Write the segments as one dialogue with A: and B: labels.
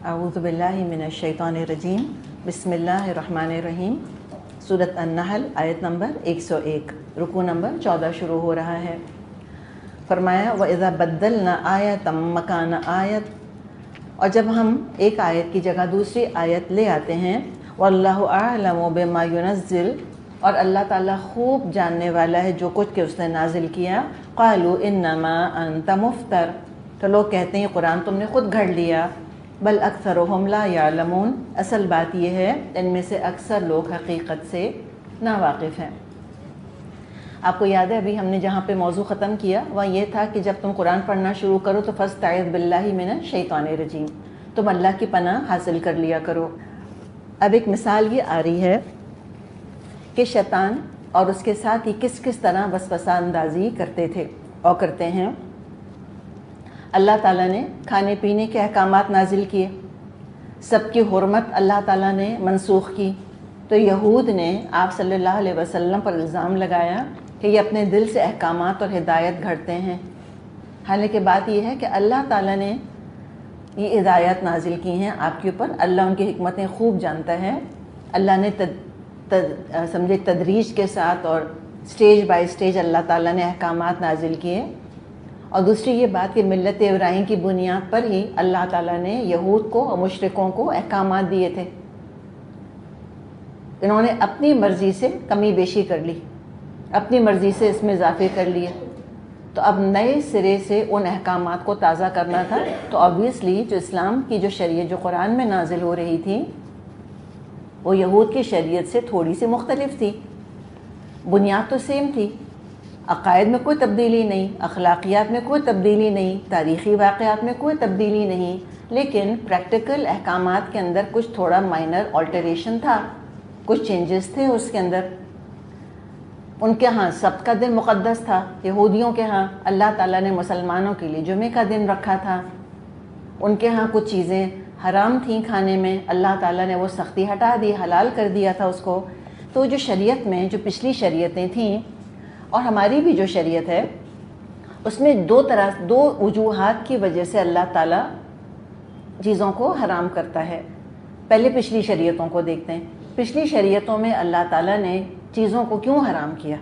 A: اعوذ باللہ من الشیطان الرجیم بسم اللہ الرحمن الرحیم۔ سورۃ النحل آیت نمبر 101، رکوع نمبر 14 شروع ہو رہا ہے۔ فرمایا وَإِذَا بَدَّلْنَا آیَةً مَّكَانَ آیَةٍ، اور جب ہم ایک آیت کی جگہ دوسری آیت لے آتے ہیں، وَاللَّهُ أَعْلَمُ بِمَا يُنَزِّلُ، اور اللہ تعالیٰ خوب جاننے والا ہے جو کچھ کہ اس نے نازل کیا۔ قَالُوا إِنَّمَا أَنْتَ مُفْتَرٍ، تو لوگ کہتے ہیں قرآن تم نے خود گھڑ لیا۔ بل اکثرهم لا يعلمون، اصل بات یہ ہے ان میں سے اکثر لوگ حقیقت سے ناواقف ہیں۔ آپ کو یاد ہے ابھی ہم نے جہاں پہ موضوع ختم کیا وہ یہ تھا کہ جب تم قرآن پڑھنا شروع کرو تو فاستعذ باللہ من الشیطان الرجیم، تم اللہ کی پناہ حاصل کر لیا کرو۔ اب ایک مثال یہ آ رہی ہے کہ شیطان اور اس کے ساتھ ہی کس کس طرح وسوسہ اندازی کرتے تھے اور کرتے ہیں۔ اللہ تعالیٰ نے کھانے پینے کے احکامات نازل کیے، سب کی حرمت اللہ تعالیٰ نے منسوخ کی، تو یہود نے آپ صلی اللہ علیہ وسلم پر الزام لگایا کہ یہ اپنے دل سے احکامات اور ہدایت گھڑتے ہیں، حالانکہ بات یہ ہے کہ اللہ تعالیٰ نے یہ ہدایات نازل کی ہیں آپ کے اوپر، اللہ ان کی حکمتیں خوب جانتا ہے۔ اللہ نے سمجھے تدریج کے ساتھ اور سٹیج بائی سٹیج اللہ تعالیٰ نے احکامات نازل کیے۔ اور دوسری یہ بات کہ ملت ابراہیم کی بنیاد پر ہی اللہ تعالیٰ نے یہود کو اور مشرکوں کو احکامات دیے تھے، انہوں نے اپنی مرضی سے کمی بیشی کر لی، اپنی مرضی سے اس میں اضافے کر لیے، تو اب نئے سرے سے ان احکامات کو تازہ کرنا تھا۔ تو آبویسلی جو اسلام کی جو شریعت جو قرآن میں نازل ہو رہی تھی وہ یہود کی شریعت سے تھوڑی سی مختلف تھی، بنیاد تو سیم تھی، عقائد میں کوئی تبدیلی نہیں، اخلاقیات میں کوئی تبدیلی نہیں، تاریخی واقعات میں کوئی تبدیلی نہیں، لیکن پریکٹیکل احکامات کے اندر کچھ تھوڑا مائنر آلٹریشن تھا، کچھ چینجز تھے اس کے اندر۔ ان کے ہاں سبت کا دن مقدس تھا، یہودیوں کے ہاں اللہ تعالیٰ نے مسلمانوں کے لیے جمعے کا دن رکھا تھا۔ ان کے ہاں کچھ چیزیں حرام تھیں کھانے میں، اللہ تعالیٰ نے وہ سختی ہٹا دی، حلال کر دیا تھا اس کو۔ تو جو شریعت میں جو پچھلی شریعتیں تھیں اور ہماری بھی جو شریعت ہے اس میں دو وجوہات کی وجہ سے اللہ تعالیٰ چیزوں کو حرام کرتا ہے۔ پہلے پچھلی شریعتوں کو دیکھتے ہیں، پچھلی شریعتوں میں اللہ تعالیٰ نے چیزوں کو کیوں حرام کیا،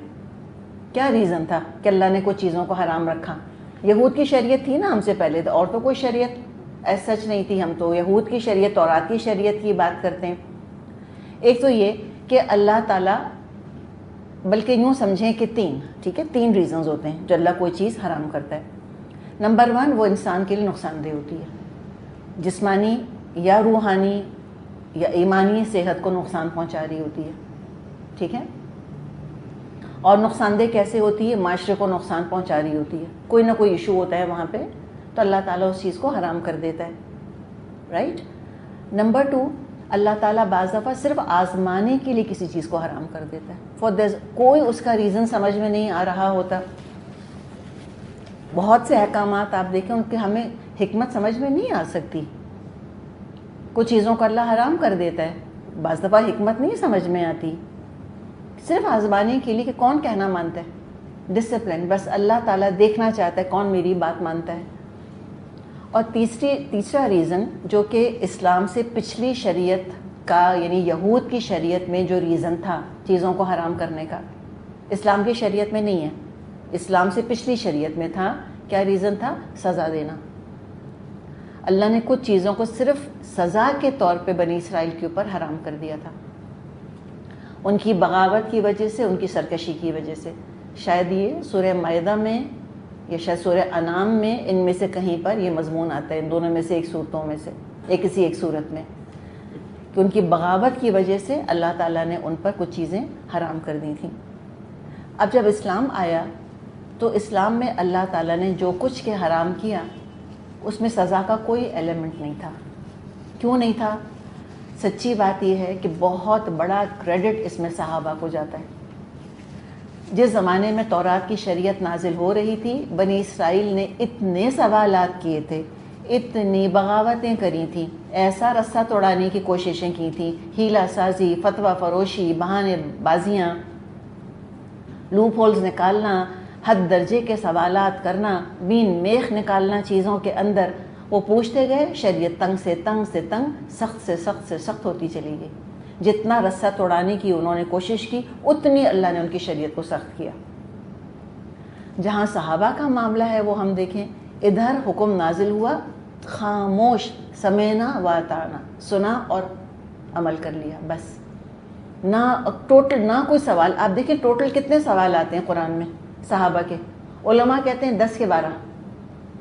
A: کیا ریزن تھا کہ اللہ نے کچھ چیزوں کو حرام رکھا۔ یہود کی شریعت تھی نا ہم سے پہلے، اور تو کوئی شریعت ایسا سچ نہیں تھی، ہم تو یہود کی شریعت تورات کی شریعت کی بات کرتے ہیں۔ ایک تو یہ کہ اللہ تعالیٰ، بلکہ یوں سمجھیں کہ تین ریزنز ہوتے ہیں جو اللہ کوئی چیز حرام کرتا ہے۔ نمبر 1، وہ انسان کے لیے نقصان دہ ہوتی ہے، جسمانی یا روحانی یا ایمانی صحت کو نقصان پہنچا رہی ہوتی ہے، ٹھیک ہے۔ اور نقصان دہ کیسے ہوتی ہے؟ معاشرے کو نقصان پہنچا رہی ہوتی ہے، کوئی نہ کوئی ایشو ہوتا ہے وہاں پہ، تو اللہ تعالیٰ اس چیز کو حرام کر دیتا ہے، رائٹ۔ نمبر 2، اللہ تعالیٰ بعض دفعہ صرف آزمانے کے لیے کسی چیز کو حرام کر دیتا ہے، کوئی اس کا ریزن سمجھ میں نہیں آ رہا ہوتا۔ بہت سے احکامات آپ دیکھیں ان کی ہمیں حکمت سمجھ میں نہیں آ سکتی، کچھ چیزوں کو اللہ حرام کر دیتا ہے، بعض دفعہ حکمت نہیں سمجھ میں آتی، صرف آزمانے کے لیے کہ کون کہنا مانتا ہے، ڈسپلن، بس اللہ تعالیٰ دیکھنا چاہتا ہے کون میری بات مانتا ہے۔ اور تیسرا ریزن جو کہ اسلام سے پچھلی شریعت کا، یعنی یہود کی شریعت میں جو ریزن تھا چیزوں کو حرام کرنے کا، اسلام کی شریعت میں نہیں ہے، اسلام سے پچھلی شریعت میں تھا۔ کیا ریزن تھا؟ سزا دینا۔ اللہ نے کچھ چیزوں کو صرف سزا کے طور پہ بنی اسرائیل کے اوپر حرام کر دیا تھا، ان کی بغاوت کی وجہ سے، ان کی سرکشی کی وجہ سے۔ شاید یہ سورہ مائدہ میں یا شاید سورہ انعام میں ان میں سے کہیں پر یہ مضمون آتا ہے، ان دونوں میں سے ایک صورتوں میں سے، کسی ایک صورت میں، کہ ان کی بغاوت کی وجہ سے اللہ تعالیٰ نے ان پر کچھ چیزیں حرام کر دی تھیں۔ اب جب اسلام آیا تو اسلام میں اللہ تعالیٰ نے جو کچھ کے حرام کیا اس میں سزا کا کوئی ایلیمنٹ نہیں تھا۔ کیوں نہیں تھا؟ سچی بات یہ ہے کہ بہت بڑا کریڈٹ اس میں صحابہ کو جاتا ہے۔ جس زمانے میں تورات کی شریعت نازل ہو رہی تھی، بنی اسرائیل نے اتنے سوالات کیے تھے، اتنی بغاوتیں کری تھیں، ایسا رستہ توڑانے کی کوششیں کی تھیں، ہیلا سازی، فتویٰ فروشی، بہانے بازیاں، لوپ ہولز نکالنا، حد درجے کے سوالات کرنا، بین میخ نکالنا چیزوں کے اندر، وہ پوچھتے گئے، شریعت تنگ سے تنگ سے تنگ، سخت سے سخت سے سخت ہوتی چلی گئی. جتنا رسہ توڑانے کی انہوں نے کوشش کی، اتنی اللہ نے ان کی شریعت کو سخت کیا. جہاں صحابہ کا معاملہ ہے وہ ہم دیکھیں، ادھر حکم نازل ہوا، خاموش، سمینا و اطعنا، سنا اور عمل کر لیا، بس. نہ ٹوٹل نہ کوئی سوال. آپ دیکھیں ٹوٹل کتنے سوال آتے ہیں قرآن میں صحابہ کے. علماء کہتے ہیں 10 کے 12.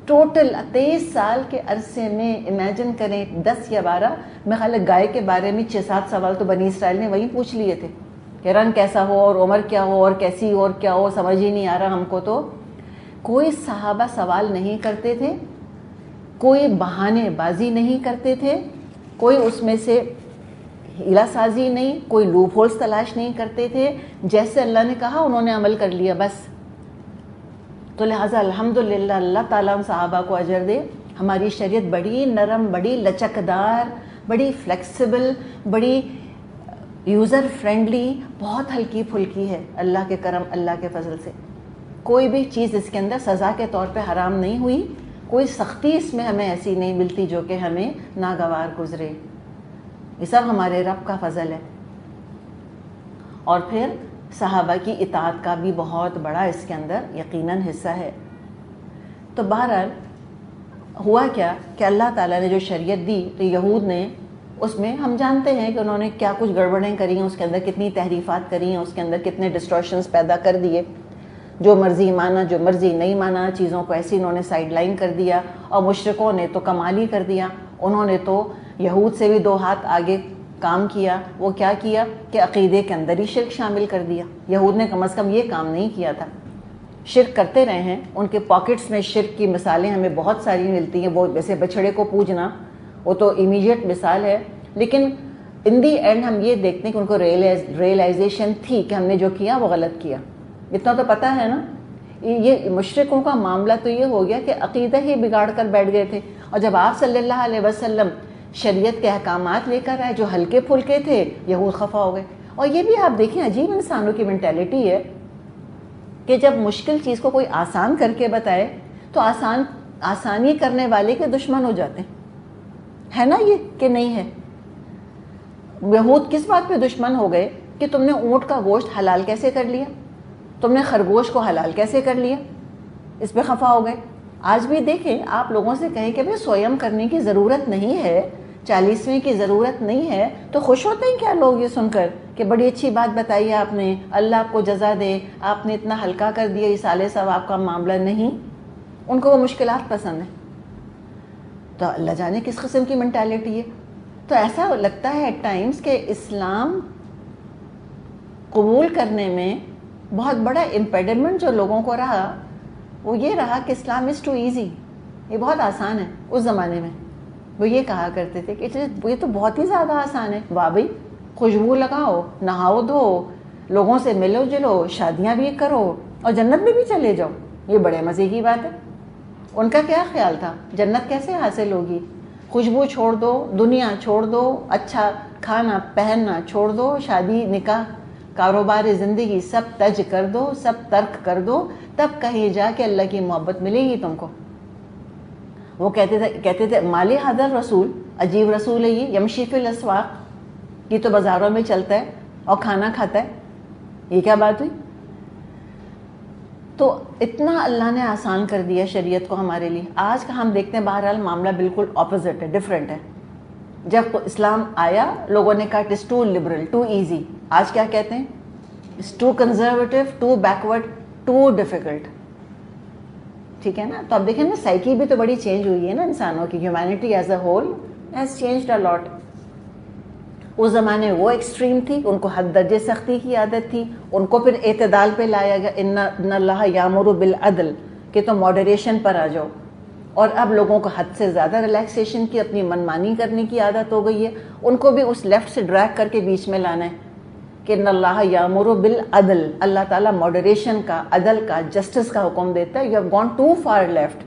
A: ٹوٹل 23 سال کے عرصے میں امیجن کریں 10 یا 12. میں خیال ہے گائے کے بارے میں 6-7 سوال تو بنی اسرائیل نے وہیں پوچھ لیے تھے کہ رنگ کیسا ہو اور عمر کیا ہو اور کیسی اور کیا ہو، سمجھ ہی نہیں آ رہا ہم کو. تو کوئی صحابہ سوال نہیں کرتے تھے، کوئی بہانے بازی نہیں کرتے تھے، کوئی اس میں سے ہیلا سازی نہیں، کوئی لوپ ہولز تلاش نہیں کرتے تھے. جیسے اللہ نے کہا انہوں نے عمل کر لیا، بس. تو لہٰذا الحمدللہ اللہ تعالیٰ ان صحابہ کو اجر دے. ہماری شریعت بڑی نرم، بڑی لچکدار، بڑی فلیکسیبل، بڑی یوزر فرینڈلی، بہت ہلکی پھلکی ہے اللہ کے کرم، اللہ کے فضل سے. کوئی بھی چیز اس کے اندر سزا کے طور پہ حرام نہیں ہوئی، کوئی سختی اس میں ہمیں ایسی نہیں ملتی جو کہ ہمیں ناگوار گزرے. یہ سب ہمارے رب کا فضل ہے. اور پھر صحابہ کی اطاعت کا بھی بہت بڑا اس کے اندر یقیناً حصہ ہے. تو بہرحال ہوا کیا کہ اللہ تعالیٰ نے جو شریعت دی تو یہود نے اس میں، ہم جانتے ہیں کہ انہوں نے کیا کچھ گڑبڑیں کری ہیں، اس کے اندر کتنی تحریفات کری ہیں، اس کے اندر کتنے ڈسٹورشنز پیدا کر دیے. جو مرضی مانا، جو مرضی نہیں مانا، چیزوں کو ایسی انہوں نے سائڈ لائن کر دیا. اور مشرکوں نے تو کمال ہی کر دیا. انہوں نے تو یہود سے بھی 2 ہاتھ آگے کام کیا. وہ کیا کیا کہ عقیدے کے اندر ہی شرک شامل کر دیا. یہود نے کم از کم یہ کام نہیں کیا تھا. شرک کرتے رہے ہیں، ان کے پاکٹس میں شرک کی مثالیں ہمیں بہت ساری ملتی ہیں. وہ جیسے بچھڑے کو پوجنا، وہ تو امیڈیٹ مثال ہے، لیکن ان دی اینڈ ہم یہ دیکھتے ہیں کہ ان کو ریئلائزیشن تھی کہ ہم نے جو کیا وہ غلط کیا. اتنا تو پتہ ہے نا. یہ مشرکوں کا معاملہ تو یہ ہو گیا کہ عقیدہ ہی بگاڑ کر بیٹھ گئے تھے. اور جب آپ صلی اللہ علیہ وسلم شریعت کے احکامات لے کر آئے جو ہلکے پھلکے تھے، یہود خفا ہو گئے. اور یہ بھی آپ دیکھیں عجیب انسانوں کی مینٹیلٹی ہے کہ جب مشکل چیز کو کوئی آسان کر کے بتائے تو آسانی کرنے والے کے دشمن ہو جاتے ہیں. ہے نا یہ کہ نہیں ہے؟ یہود کس بات پہ دشمن ہو گئے کہ تم نے اونٹ کا گوشت حلال کیسے کر لیا، تم نے خرگوش کو حلال کیسے کر لیا، اس پہ خفا ہو گئے. آج بھی دیکھیں، آپ لوگوں سے کہیں کہ بھئی سویم کرنے کی ضرورت نہیں ہے، 40ویں کی ضرورت نہیں ہے، تو خوش ہوتے ہیں کیا لوگ یہ سن کر کہ بڑی اچھی بات بتائی آپ نے، اللہ آپ کو جزا دے، آپ نے اتنا ہلکا کر دیا، یہ سال ثواب کا معاملہ نہیں. ان کو وہ مشکلات پسند ہیں. تو اللہ جانے کس قسم کی مینٹیلٹی ہے. تو ایسا لگتا ہے ایٹ ٹائمز کہ اسلام قبول کرنے میں بہت بڑا امپیڈمنٹ جو لوگوں کو رہا وہ یہ رہا کہ اسلام از ٹو ایزی، یہ بہت آسان ہے. اس زمانے میں وہ یہ کہا کرتے تھے کہ یہ تو بہت ہی زیادہ آسان ہے. واہ بھائی، خوشبو لگاؤ، نہاؤ دھو، لوگوں سے ملو جلو، شادیاں بھی کرو اور جنت میں بھی چلے جاؤ، یہ بڑے مزے کی بات ہے. ان کا کیا خیال تھا جنت کیسے حاصل ہوگی؟ خوشبو چھوڑ دو، دنیا چھوڑ دو، اچھا کھانا پہننا چھوڑ دو، شادی نکاح کاروبار زندگی سب تج کر دو، سب ترک کر دو، تب کہیں جا کے اللہ کی محبت ملے گی تم کو. وہ کہتے تھے مالی حضر رسول، عجیب رسول ہے یہ، یمشی فی الاسواق، یہ تو بازاروں میں چلتا ہے اور کھانا کھاتا ہے، یہ کیا بات ہوئی؟ تو اتنا اللہ نے آسان کر دیا شریعت کو ہمارے لیے. آج کا ہم دیکھتے ہیں بہرحال معاملہ بالکل اپوزٹ ہے، ڈفرینٹ ہے. جب اسلام آیا لوگوں نے کہا it is too liberal, too easy. آج کیا کہتے ہیں؟ It's too conservative, too backward, too difficult. ٹھیک ہے نا. تو اب دیکھیں نا سائیکی بھی تو بڑی چینج ہوئی ہے نا انسانوں کی. Humanity as a whole has changed a lot. اس زمانے وہ ایکسٹریم تھی، ان کو حد درجے سختی کی عادت تھی، ان کو پھر اعتدال پہ لایا گیا، ان اللہ یامر بالعدل، کہ تم ماڈریشن پر آ جاؤ. اور اب لوگوں کو حد سے زیادہ ریلیکسیشن کی، اپنی منمانی کرنے کی عادت ہو گئی ہے. ان کو بھی اس لیفٹ سے ڈریگ کر کے بیچ میں لانا ہے کہ ان اللہ یامر بالعدل، اللہ تعالیٰ ماڈریشن کا، عدل کا، جسٹس کا حکم دیتا ہے. You have gone too far left.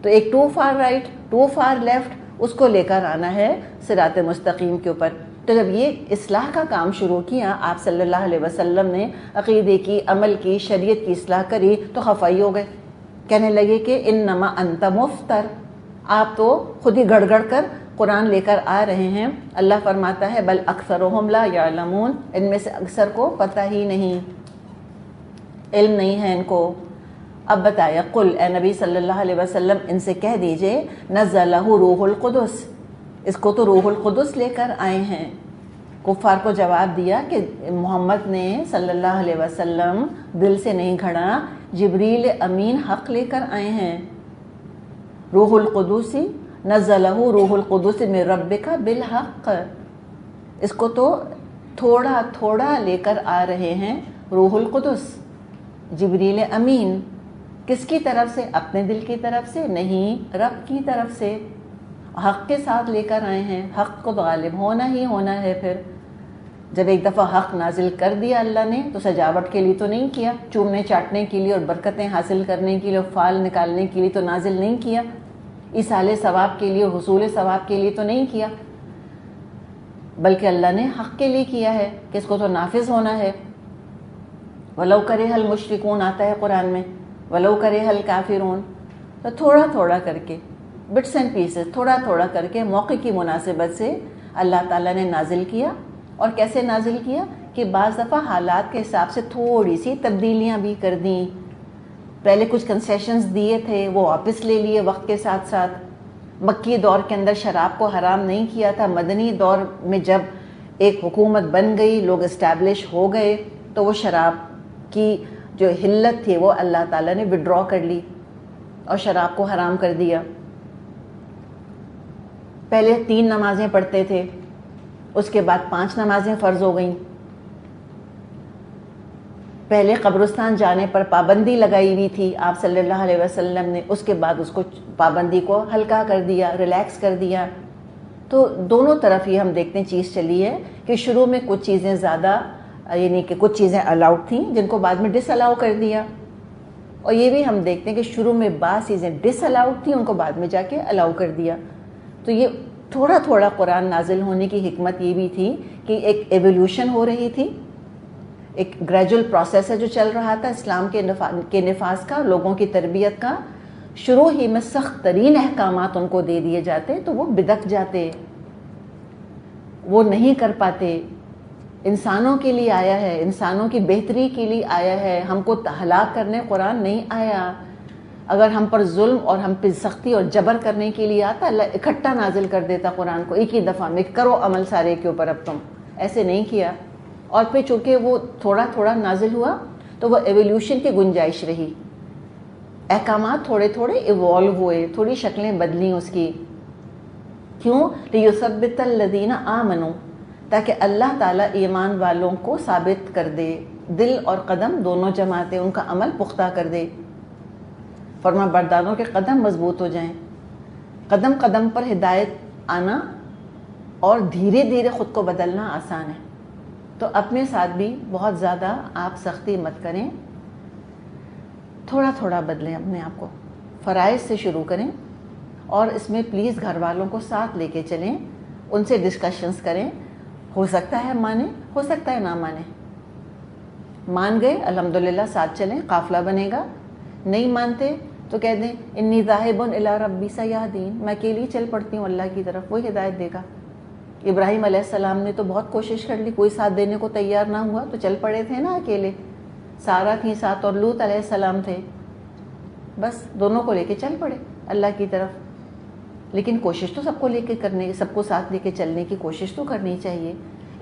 A: تو ایک too far right, too far left, اس کو لے کر آنا ہے صراط مستقیم کے اوپر. تو جب یہ اصلاح کا کام شروع کیا آپ صلی اللہ علیہ وسلم نے، عقیدے کی، عمل کی، شریعت کی اصلاح کری، تو خفائی ہو گئے. کہنے لگے کہ انما انت مفتر، آپ تو خود ہی گڑ گڑ کر قرآن لے کر آ رہے ہیں. اللہ فرماتا ہے بل اکثرهم لا یعلمون، ان میں سے اکثر کو پتہ ہی نہیں، علم نہیں ہے ان کو. اب بتایا قل، اے نبی صلی اللہ علیہ وسلم ان سے کہہ دیجئے نزلہ روح القدس، اس کو تو روح القدس لے کر آئے ہیں. کفار کو جواب دیا کہ محمد نے صلی اللہ علیہ وسلم دل سے نہیں گھڑا، جبریل امین حق لے کر آئے ہیں. روح القدس نزلہ روح القدس من ربک بالحق، اس کو تو تھوڑا تھوڑا لے کر آ رہے ہیں روح القدس، جبریل امین. کس کی طرف سے؟ اپنے دل کی طرف سے نہیں، رب کی طرف سے. حق کے ساتھ لے کر آئے ہیں. حق کو تو غالب ہونا ہی ہونا ہے. پھر جب ایک دفعہ حق نازل کر دیا اللہ نے تو سجاوٹ کے لیے تو نہیں کیا، چومنے چاٹنے کے لیے اور برکتیں حاصل کرنے کے لیے اور فال نکالنے کے لیے تو نازل نہیں کیا، ایصال ثواب کے لیے اور حصول ثواب کے لیے تو نہیں کیا، بلکہ اللہ نے حق کے لیے کیا ہے کہ اس کو تو نافذ ہونا ہے. وَلَوْ كَرِهَ الْمُشْرِكُونَ آتا ہے قرآن میں، وَلَوْ كَرِهَ الْكَافِرُونَ. تو تھوڑا تھوڑا کر کے، بٹس اینڈ پیسز، تھوڑا تھوڑا کر کے موقع کی مناسبت سے اللہ تعالیٰ نے نازل کیا. اور کیسے نازل کیا کہ بعض دفعہ حالات کے حساب سے تھوڑی سی تبدیلیاں بھی کر دیں. پہلے کچھ کنسیشنز دیے تھے وہ واپس لے لیے وقت کے ساتھ ساتھ. مکی دور کے اندر شراب کو حرام نہیں کیا تھا، مدنی دور میں جب ایک حکومت بن گئی، لوگ اسٹیبلش ہو گئے، تو وہ شراب کی جو حلت تھی وہ اللہ تعالیٰ نے وڈرا کر لی اور شراب کو حرام کر دیا. پہلے 3 نمازیں پڑھتے تھے، اس کے بعد 5 نمازیں فرض ہو گئیں. پہلے قبرستان جانے پر پابندی لگائی ہوئی تھی آپ صلی اللہ علیہ وسلم نے، اس کے بعد اس کو پابندی کو ہلکا کر دیا، ریلیکس کر دیا. تو دونوں طرف یہ ہم دیکھتے ہیں چیز چلی ہے کہ شروع میں کچھ چیزیں زیادہ، یعنی کہ کچھ چیزیں الاؤڈ تھیں جن کو بعد میں ڈس الاؤ کر دیا، اور یہ بھی ہم دیکھتے ہیں کہ شروع میں بعض چیزیں ڈس الاؤڈ تھیں ان کو بعد میں جا کے الاؤ کر دیا. تو یہ تھوڑا تھوڑا قرآن نازل ہونے کی حکمت یہ بھی تھی کہ ایک ایولیوشن ہو رہی تھی، ایک گریجول پروسیس ہے جو چل رہا تھا اسلام کے نفاذ کا، لوگوں کی تربیت کا. شروع ہی میں سخت ترین احکامات ان کو دے دیے جاتے تو وہ بدک جاتے، وہ نہیں کر پاتے. انسانوں کے لیے آیا ہے، انسانوں کی بہتری کے لیے آیا ہے، ہم کو ہلاک کرنے قرآن نہیں آیا. اگر ہم پر ظلم اور ہم پہ سختی اور جبر کرنے کے لیے آتا اللہ اکٹھا نازل کر دیتا قرآن کو ایک ہی دفعہ میں، کرو عمل سارے کے اوپر. اب تم ایسے نہیں کیا، اور پھر چونکہ وہ تھوڑا تھوڑا نازل ہوا تو وہ ایولیوشن کی گنجائش رہی. احکامات تھوڑے تھوڑے ایوالو ہوئے، تھوڑی شکلیں بدلیں اس کی. کیوں؟ لِيُثَبِّتَ الَّذِينَ آمَنُوا، تاکہ اللہ تعالیٰ ایمان والوں کو ثابت کر دے، دل اور قدم دونوں جماتے ان کا عمل پختہ کر دے. فرما برداروں کے قدم مضبوط ہو جائیں. قدم قدم پر ہدایت آنا اور دھیرے دھیرے خود کو بدلنا آسان ہے. تو اپنے ساتھ بھی بہت زیادہ آپ سختی مت کریں، تھوڑا تھوڑا بدلیں اپنے آپ کو. فرائض سے شروع کریں اور اس میں پلیز گھر والوں کو ساتھ لے کے چلیں، ان سے ڈسکشنز کریں. ہو سکتا ہے مانیں، ہو سکتا ہے نہ مانیں. مان گئے الحمدللہ ساتھ چلیں، قافلہ بنے گا. نہیں مانتے تو کہہ دیں انی ذاہب الی ربی سیہدین، میں اکیلی چل پڑتی ہوں اللہ کی طرف، وہی ہدایت دے گا. ابراہیم علیہ السلام نے تو بہت کوشش کر لی، کوئی ساتھ دینے کو تیار نہ ہوا تو چل پڑے تھے نا اکیلے. سارہ تھی ساتھ اور لوط علیہ السلام تھے، بس دونوں کو لے کے چل پڑے اللہ کی طرف. لیکن کوشش تو سب کو لے کے کرنے، سب کو ساتھ لے کے چلنے کی کوشش تو کرنی چاہیے.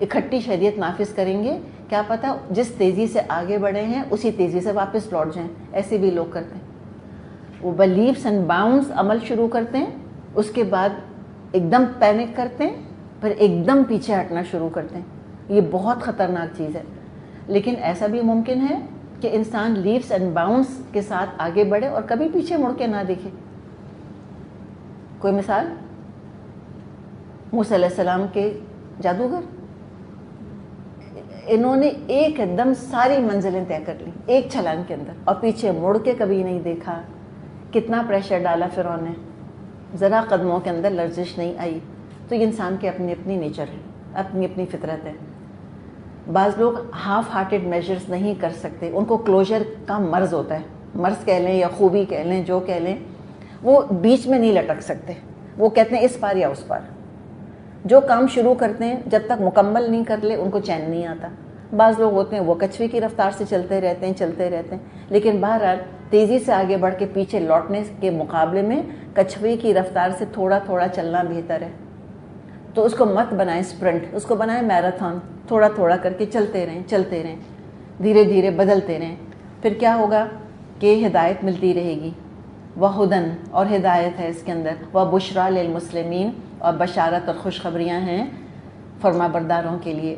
A: اکٹھی شریعت نافذ کریں گے کیا پتہ جس تیزی سے آگے بڑھے ہیں اسی تیزی سے واپس لوٹ جائیں. ایسے بھی لوگ کرتے ہیں، وہ لیپس اینڈ باؤنڈز عمل شروع کرتے ہیں، اس کے بعد ایک دم پینک کرتے ہیں، پھر ایک دم پیچھے ہٹنا شروع کرتے ہیں. یہ بہت خطرناک چیز ہے. لیکن ایسا بھی ممکن ہے کہ انسان لیپس اینڈ باؤنڈز کے ساتھ آگے بڑھے اور کبھی پیچھے مڑ کے نہ دیکھے. کوئی مثال؟ موسیٰ علیہ السلام کے جادوگر، انہوں نے ایک دم ساری منزلیں طے کر لی ایک چھلانگ کے اندر، اور پیچھے مڑ کے کبھی نہیں دیکھا. کتنا پریشر ڈالا فرعون نے، ذرا قدموں کے اندر لرزش نہیں آئی. تو یہ انسان کی اپنی اپنی نیچر ہے، اپنی اپنی فطرت ہے. بعض لوگ ہاف ہارٹیڈ میجرز نہیں کر سکتے، ان کو کلوجر کا مرض ہوتا ہے. مرض کہہ لیں یا خوبی کہہ لیں، جو کہہ لیں، وہ بیچ میں نہیں لٹک سکتے، وہ کہتے ہیں اس پار یا اس پار. جو کام شروع کرتے ہیں جب تک مکمل نہیں کر لے ان کو چین نہیں آتا. بعض لوگ ہوتے ہیں وہ کچھوے کی رفتار سے چلتے رہتے ہیں، لیکن بہرحال تیزی سے آگے بڑھ کے پیچھے لوٹنے کے مقابلے میں کچھوے کی رفتار سے تھوڑا تھوڑا چلنا بہتر ہے. تو اس کو مت بنائیں اسپرنٹ، اس کو بنائیں میراتھن، تھوڑا تھوڑا کر کے چلتے رہیں، دھیرے دھیرے بدلتے رہیں. پھر کیا ہوگا کہ ہدایت ملتی رہے گی. وہدن اور ہدایت ہے اس کے اندر، وبشریٰ للمسلمین اور بشارت اور خوشخبریاں ہیں فرما برداروں کے لیے.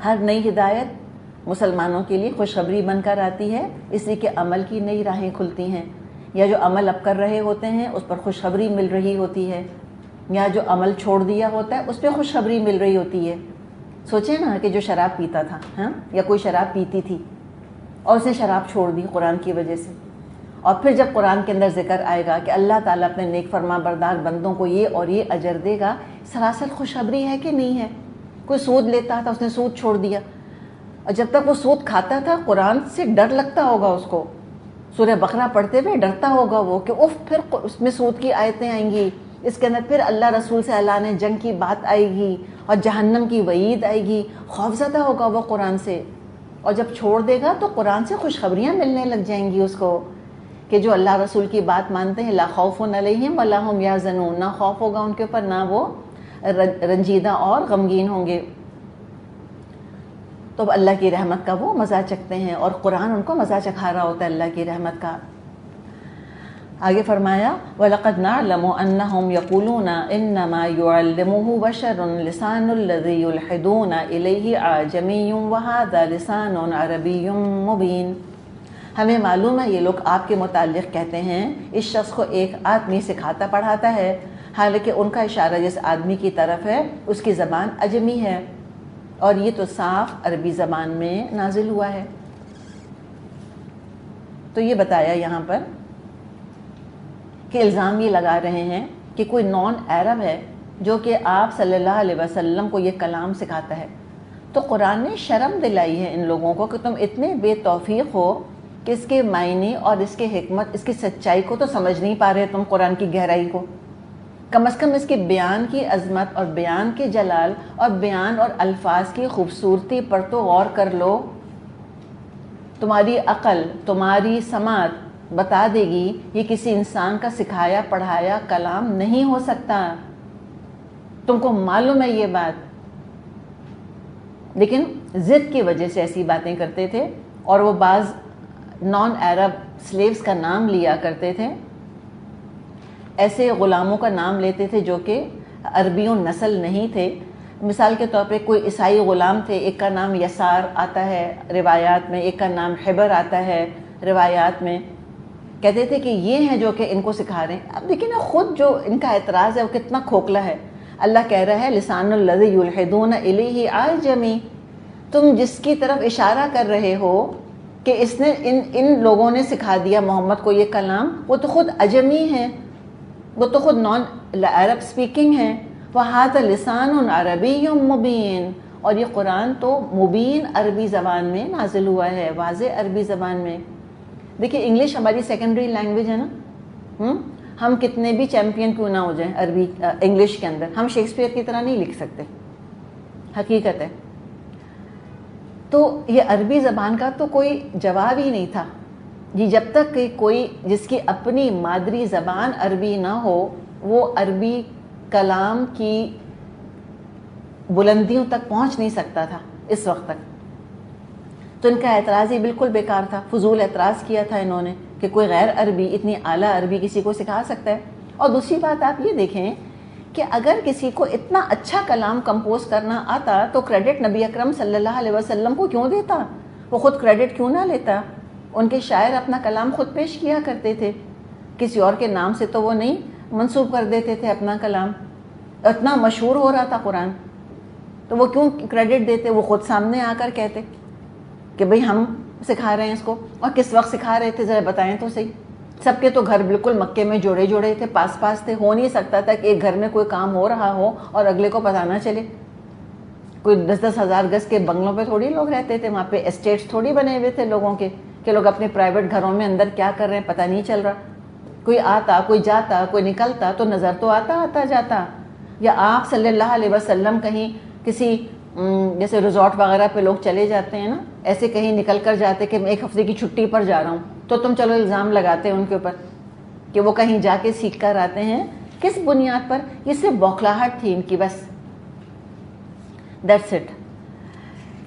A: ہر نئی ہدایت مسلمانوں کے لیے خوشخبری بن کر آتی ہے، اس لیے کہ عمل کی نئی راہیں کھلتی ہیں، یا جو عمل اب کر رہے ہوتے ہیں اس پر خوشخبری مل رہی ہوتی ہے، یا جو عمل چھوڑ دیا ہوتا ہے اس پہ خوشخبری مل رہی ہوتی ہے. سوچیں نا کہ جو شراب پیتا تھا یا کوئی شراب پیتی تھی اور اس نے شراب چھوڑ دی قرآن کی وجہ سے، اور پھر جب قرآن کے اندر ذکر آئے گا کہ اللہ تعالیٰ اپنے نیک فرما بردار بندوں کو یہ اور یہ اجر دے گا، سراسر خوشخبری ہے کہ نہیں ہے؟ کوئی سود لیتا تھا، اس نے سود چھوڑ دیا، اور جب تک وہ سود کھاتا تھا قرآن سے ڈر لگتا ہوگا اس کو، سورہ بقرہ پڑھتے ہوئے ڈرتا ہوگا وہ کہ اف پھر اس میں سود کی آیتیں آئیں گی، اس کے اندر پھر اللہ رسول سے اللہ نے جنگ کی بات آئے گی اور جہنم کی وعید آئے گی. خوفزدہ ہوگا وہ قرآن سے، اور جب چھوڑ دے گا تو قرآن سے خوشخبریاں ملنے لگ جائیں گی اس کو کہ جو اللہ رسول کی بات مانتے ہیں لا خوف علیہم ولا هم یحزنون، نہ خوف ہوگا ان کے اوپر، نہ وہ رنجیدہ اور غمگین ہوں گے. تو اب اللہ کی رحمت کا وہ مزہ چکھتے ہیں، اور قرآن ان کو مزہ چکھا رہا ہوتا ہے اللہ کی رحمت کا. آگے فرمایا وَلَقَدْ نَعْلَمُ أَنَّهُمْ يَقُولُونَ إِنَّمَا يُعَلِّمُهُ بَشَرٌ لِسَانُ الَّذِي يُلْحِدُونَ إِلَيْهِ أَعْجَمِيٌّ وَهَذَا لِسَانٌ عَرَبِيٌّ مُبِينٌ. ہمیں معلوم ہے یہ لوگ آپ کے متعلق کہتے ہیں اس شخص کو ایک آدمی سکھاتا پڑھاتا ہے، حالانکہ ان کا اشارہ جس آدمی کی طرف ہے اس کی زبان عجمی ہے، اور یہ تو صاف عربی زبان میں نازل ہوا ہے. تو یہ بتایا یہاں پر کہ الزام یہ لگا رہے ہیں کہ کوئی نان عرب ہے جو کہ آپ صلی اللہ علیہ وسلم کو یہ کلام سکھاتا ہے. تو قرآن نے شرم دلائی ہے ان لوگوں کو کہ تم اتنے بے توفیق ہو کہ اس کے معنی اور اس کے حکمت، اس کی سچائی کو تو سمجھ نہیں پا رہے تم، قرآن کی گہرائی کو. کم از کم اس کے بیان کی عظمت اور بیان کے جلال اور بیان اور الفاظ کی خوبصورتی پر تو غور کر لو. تمہاری عقل، تمہاری سماعت بتا دے گی یہ کسی انسان کا سکھایا پڑھایا کلام نہیں ہو سکتا. تم کو معلوم ہے یہ بات، لیکن ضد کی وجہ سے ایسی باتیں کرتے تھے. اور وہ بعض نان عرب سلیوز کا نام لیا کرتے تھے، ایسے غلاموں کا نام لیتے تھے جو کہ عربیوں نسل نہیں تھے. مثال کے طور پہ کوئی عیسائی غلام تھے، ایک کا نام یسار آتا ہے روایات میں، ایک کا نام حبر آتا ہے روایات میں. کہتے تھے کہ یہ ہیں جو کہ ان کو سکھا رہے ہیں. اب دیکھیں نا خود جو ان کا اعتراض ہے وہ کتنا کھوکھلا ہے. اللہ کہہ رہا ہے لسان الذی یلحدون الیہ اعجمی، تم جس کی طرف اشارہ کر رہے ہو کہ اس نے ان لوگوں نے سکھا دیا محمد کو یہ کلام، وہ تو خود عجمی ہیں، وہ تو خود نان عرب سپیکنگ ہیں. وَهَذَا لِسَانٌ عَرَبِيٌّ مُبِينٌ، اور یہ قرآن تو مبین عربی زبان میں نازل ہوا ہے، واضح عربی زبان میں. دیکھیں انگلش ہماری سیکنڈری لینگویج ہے نا، ہم کتنے بھی چیمپئن کیوں نہ ہو جائیں عربی انگلش کے اندر، ہم شیکسپیئر کی طرح نہیں لکھ سکتے، حقیقت ہے. تو یہ عربی زبان کا تو کوئی جواب ہی نہیں تھا جی، جب تک کہ کوئی جس کی اپنی مادری زبان عربی نہ ہو وہ عربی کلام کی بلندیوں تک پہنچ نہیں سکتا تھا اس وقت تک. تو ان کا اعتراض ہی بالکل بیکار تھا، فضول اعتراض کیا تھا انہوں نے کہ کوئی غیر عربی اتنی اعلیٰ عربی کسی کو سکھا سکتا ہے. اور دوسری بات آپ یہ دیکھیں کہ اگر کسی کو اتنا اچھا کلام کمپوز کرنا آتا تو کریڈٹ نبی اکرم صلی اللہ علیہ وسلم کو کیوں دیتا؟ وہ خود کریڈٹ کیوں نہ لیتا؟ ان کے شاعر اپنا کلام خود پیش کیا کرتے تھے، کسی اور کے نام سے تو وہ نہیں منسوب کر دیتے تھے اپنا کلام. اتنا مشہور ہو رہا تھا قرآن تو وہ کیوں کریڈٹ دیتے؟ وہ خود سامنے آ کر کہتے کہ بھئی ہم سکھا رہے ہیں اس کو. اور کس وقت سکھا رہے تھے ذرا بتائیں تو صحیح. سب کے تو گھر بالکل مکے میں جوڑے جوڑے تھے، پاس پاس تھے، ہو نہیں سکتا تھا کہ ایک گھر میں کوئی کام ہو رہا ہو اور اگلے کو پتہ نہ چلے. کوئی 10-10 ہزار گز کے بنگلوں پہ تھوڑی لوگ رہتے تھے، وہاں پہ اسٹیٹس تھوڑی بنے ہوئے تھے لوگوں کے کہ لوگ اپنے پرائیویٹ گھروں میں اندر کیا کر رہے ہیں پتہ نہیں چل رہا. کوئی آتا، کوئی جاتا، کوئی نکلتا تو نظر تو آتا جاتا. یا آپ صلی اللہ علیہ وسلم کہیں کسی جیسے ریزورٹ وغیرہ پہ لوگ چلے جاتے ہیں نا، ایسے کہیں نکل کر جاتے کہ میں 1 ہفتے کی چھٹی پر جا رہا ہوں، تو تم چلو الزام لگاتے ہیں ان کے اوپر کہ وہ کہیں جا کے سیکھ کر آتے ہیں. کس بنیاد پر؟ یہ صرف بوکھلاہٹ تھی ان کی بس. That's it.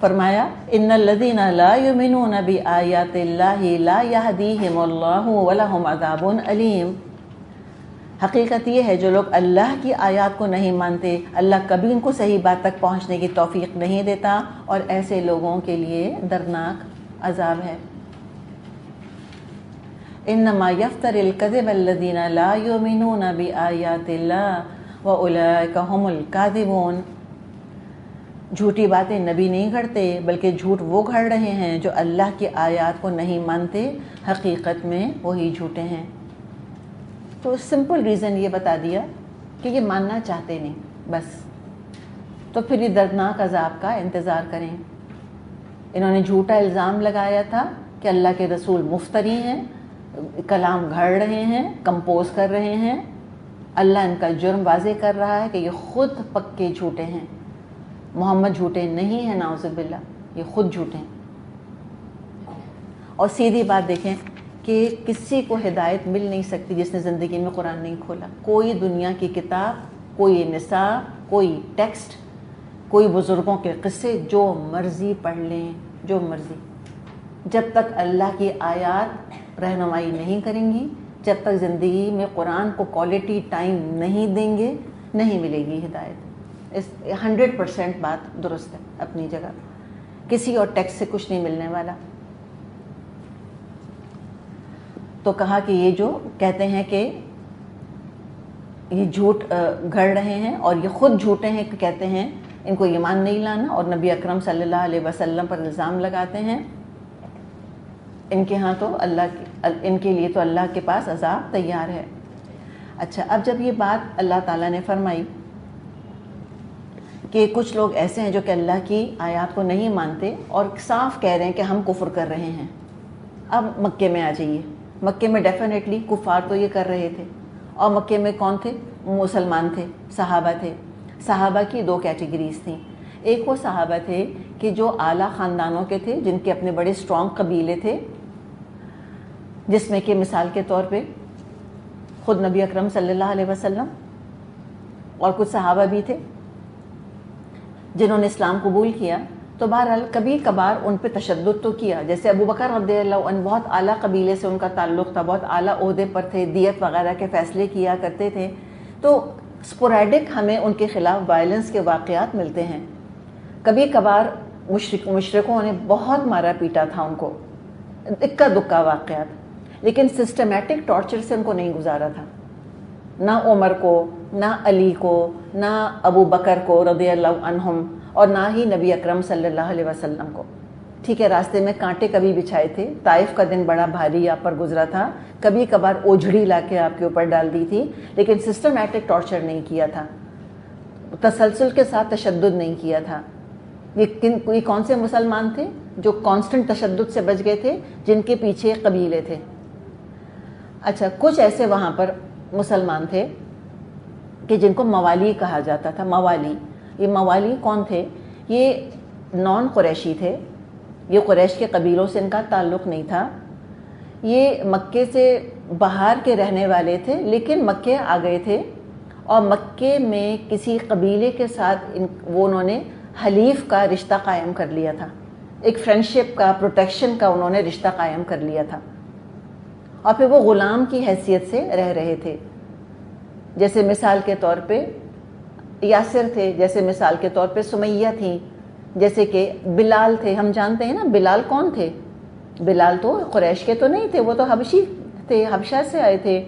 A: فرمایا ان الذین لا یؤمنون بآیات اللہ لا یہدیہم اللہ ولہم عذاب علیم. حقیقت یہ ہے جو لوگ اللہ کی آیات کو نہیں مانتے، اللہ کبھی ان کو صحیح بات تک پہنچنے کی توفیق نہیں دیتا، اور ایسے لوگوں کے لیے دردناک عذاب ہے. انما یفتر الکذب الذین لا یؤمنون بآیات اللہ واولئک هم الکاذبون. جھوٹی باتیں نبی نہیں گھڑتے، بلکہ جھوٹ وہ گھڑ رہے ہیں جو اللہ کی آیات کو نہیں مانتے، حقیقت میں وہی جھوٹے ہیں. تو سمپل ریزن یہ بتا دیا کہ یہ ماننا چاہتے نہیں بس. تو پھر یہ دردناک عذاب کا انتظار کریں. انہوں نے جھوٹا الزام لگایا تھا کہ اللہ کے رسول مفتری ہیں، کلام گھڑ رہے ہیں، کمپوز کر رہے ہیں. اللہ ان کا جرم واضح کر رہا ہے کہ یہ خود پکے جھوٹے ہیں. محمد جھوٹے نہیں ہیں نعوذ باللہ، یہ خود جھوٹے ہیں. اور سیدھی بات دیکھیں کہ کسی کو ہدایت مل نہیں سکتی جس نے زندگی میں قرآن نہیں کھولا. کوئی دنیا کی کتاب، کوئی نصاب، کوئی ٹیکسٹ، کوئی بزرگوں کے قصے، جو مرضی پڑھ لیں، جو مرضی. جب تک اللہ کی آیات رہنمائی نہیں کریں گی، جب تک زندگی میں قرآن کو کوالٹی ٹائم نہیں دیں گے، نہیں ملے گی ہدایت. 100% بات درست ہے اپنی جگہ. کسی اور ٹیکسٹ سے کچھ نہیں ملنے والا. تو کہا کہ یہ جو کہتے ہیں کہ یہ جھوٹ گھڑ رہے ہیں اور یہ خود جھوٹے ہیں، کہ کہتے ہیں ان کو ایمان نہیں لانا اور نبی اکرم صلی اللہ علیہ وسلم پر الزام لگاتے ہیں، ان کے ہاں تو ان کے لیے تو اللہ کے پاس عذاب تیار ہے. اچھا، اب جب یہ بات اللہ تعالیٰ نے فرمائی کہ کچھ لوگ ایسے ہیں جو کہ اللہ کی آیات کو نہیں مانتے اور صاف کہہ رہے ہیں کہ ہم کفر کر رہے ہیں. اب مکے میں آ جائیے. مکے میں ڈیفینیٹلی کفار تو یہ کر رہے تھے. اور مکے میں کون تھے؟ مسلمان تھے، صحابہ تھے. صحابہ کی 2 کیٹیگریز تھیں. ایک وہ صحابہ تھے کہ جو اعلیٰ خاندانوں کے تھے، جن کے اپنے بڑے اسٹرانگ قبیلے تھے، جس میں کہ مثال کے طور پہ خود نبی اکرم صلی اللہ علیہ وسلم اور کچھ صحابہ بھی تھے جنہوں نے اسلام قبول کیا. تو بہرحال کبھی کبھار ان پہ تشدد تو کیا. جیسے ابو بکر رضی اللہ عنہ بہت اعلیٰ قبیلے سے ان کا تعلق تھا، بہت اعلیٰ عہدے پر تھے، دیت وغیرہ کے فیصلے کیا کرتے تھے. تو اسپوریڈک ہمیں ان کے خلاف وائلنس کے واقعات ملتے ہیں. کبھی کبھار مشرکوں نے بہت مارا پیٹا تھا ان کو، اکا دکا واقعات، لیکن سسٹمیٹک ٹارچر سے ان کو نہیں گزارا تھا. نہ عمر کو، نہ علی کو، نہ ابو بکر کو رضی اللہ عنہم، اور نہ ہی نبی اکرم صلی اللہ علیہ وسلم کو. ٹھیک ہے، راستے میں کانٹے کبھی بچھائے تھے، طائف کا دن بڑا بھاری آپ پر گزرا تھا، کبھی کبھار اوجھڑی لا کے آپ کے اوپر ڈال دی تھی، لیکن سسٹمیٹک ٹارچر نہیں کیا تھا، تسلسل کے ساتھ تشدد نہیں کیا تھا. یہ کون سے مسلمان تھے جو کانسٹنٹ تشدد سے بچ گئے تھے؟ جن کے پیچھے قبیلے تھے. اچھا، کچھ ایسے وہاں پر مسلمان تھے کہ جن کو موالی کہا جاتا تھا. موالی، یہ موالی کون تھے؟ یہ نان قریشی تھے. یہ قریش کے قبیلوں سے ان کا تعلق نہیں تھا. یہ مکے سے باہر کے رہنے والے تھے، لیکن مکے آ گئے تھے اور مکے میں کسی قبیلے کے ساتھ انہوں نے حلیف کا رشتہ قائم کر لیا تھا. ایک فرینڈشپ کا، پروٹیکشن کا انہوں نے رشتہ قائم کر لیا تھا. اور پھر وہ غلام کی حیثیت سے رہ رہے تھے. جیسے مثال کے طور پہ یاسر تھے، جیسے مثال کے طور پہ سمیہ تھیں، جیسے کہ بلال تھے. ہم جانتے ہیں نا بلال کون تھے. بلال تو قریش کے تو نہیں تھے، وہ تو حبشی تھے، حبشہ سے آئے تھے.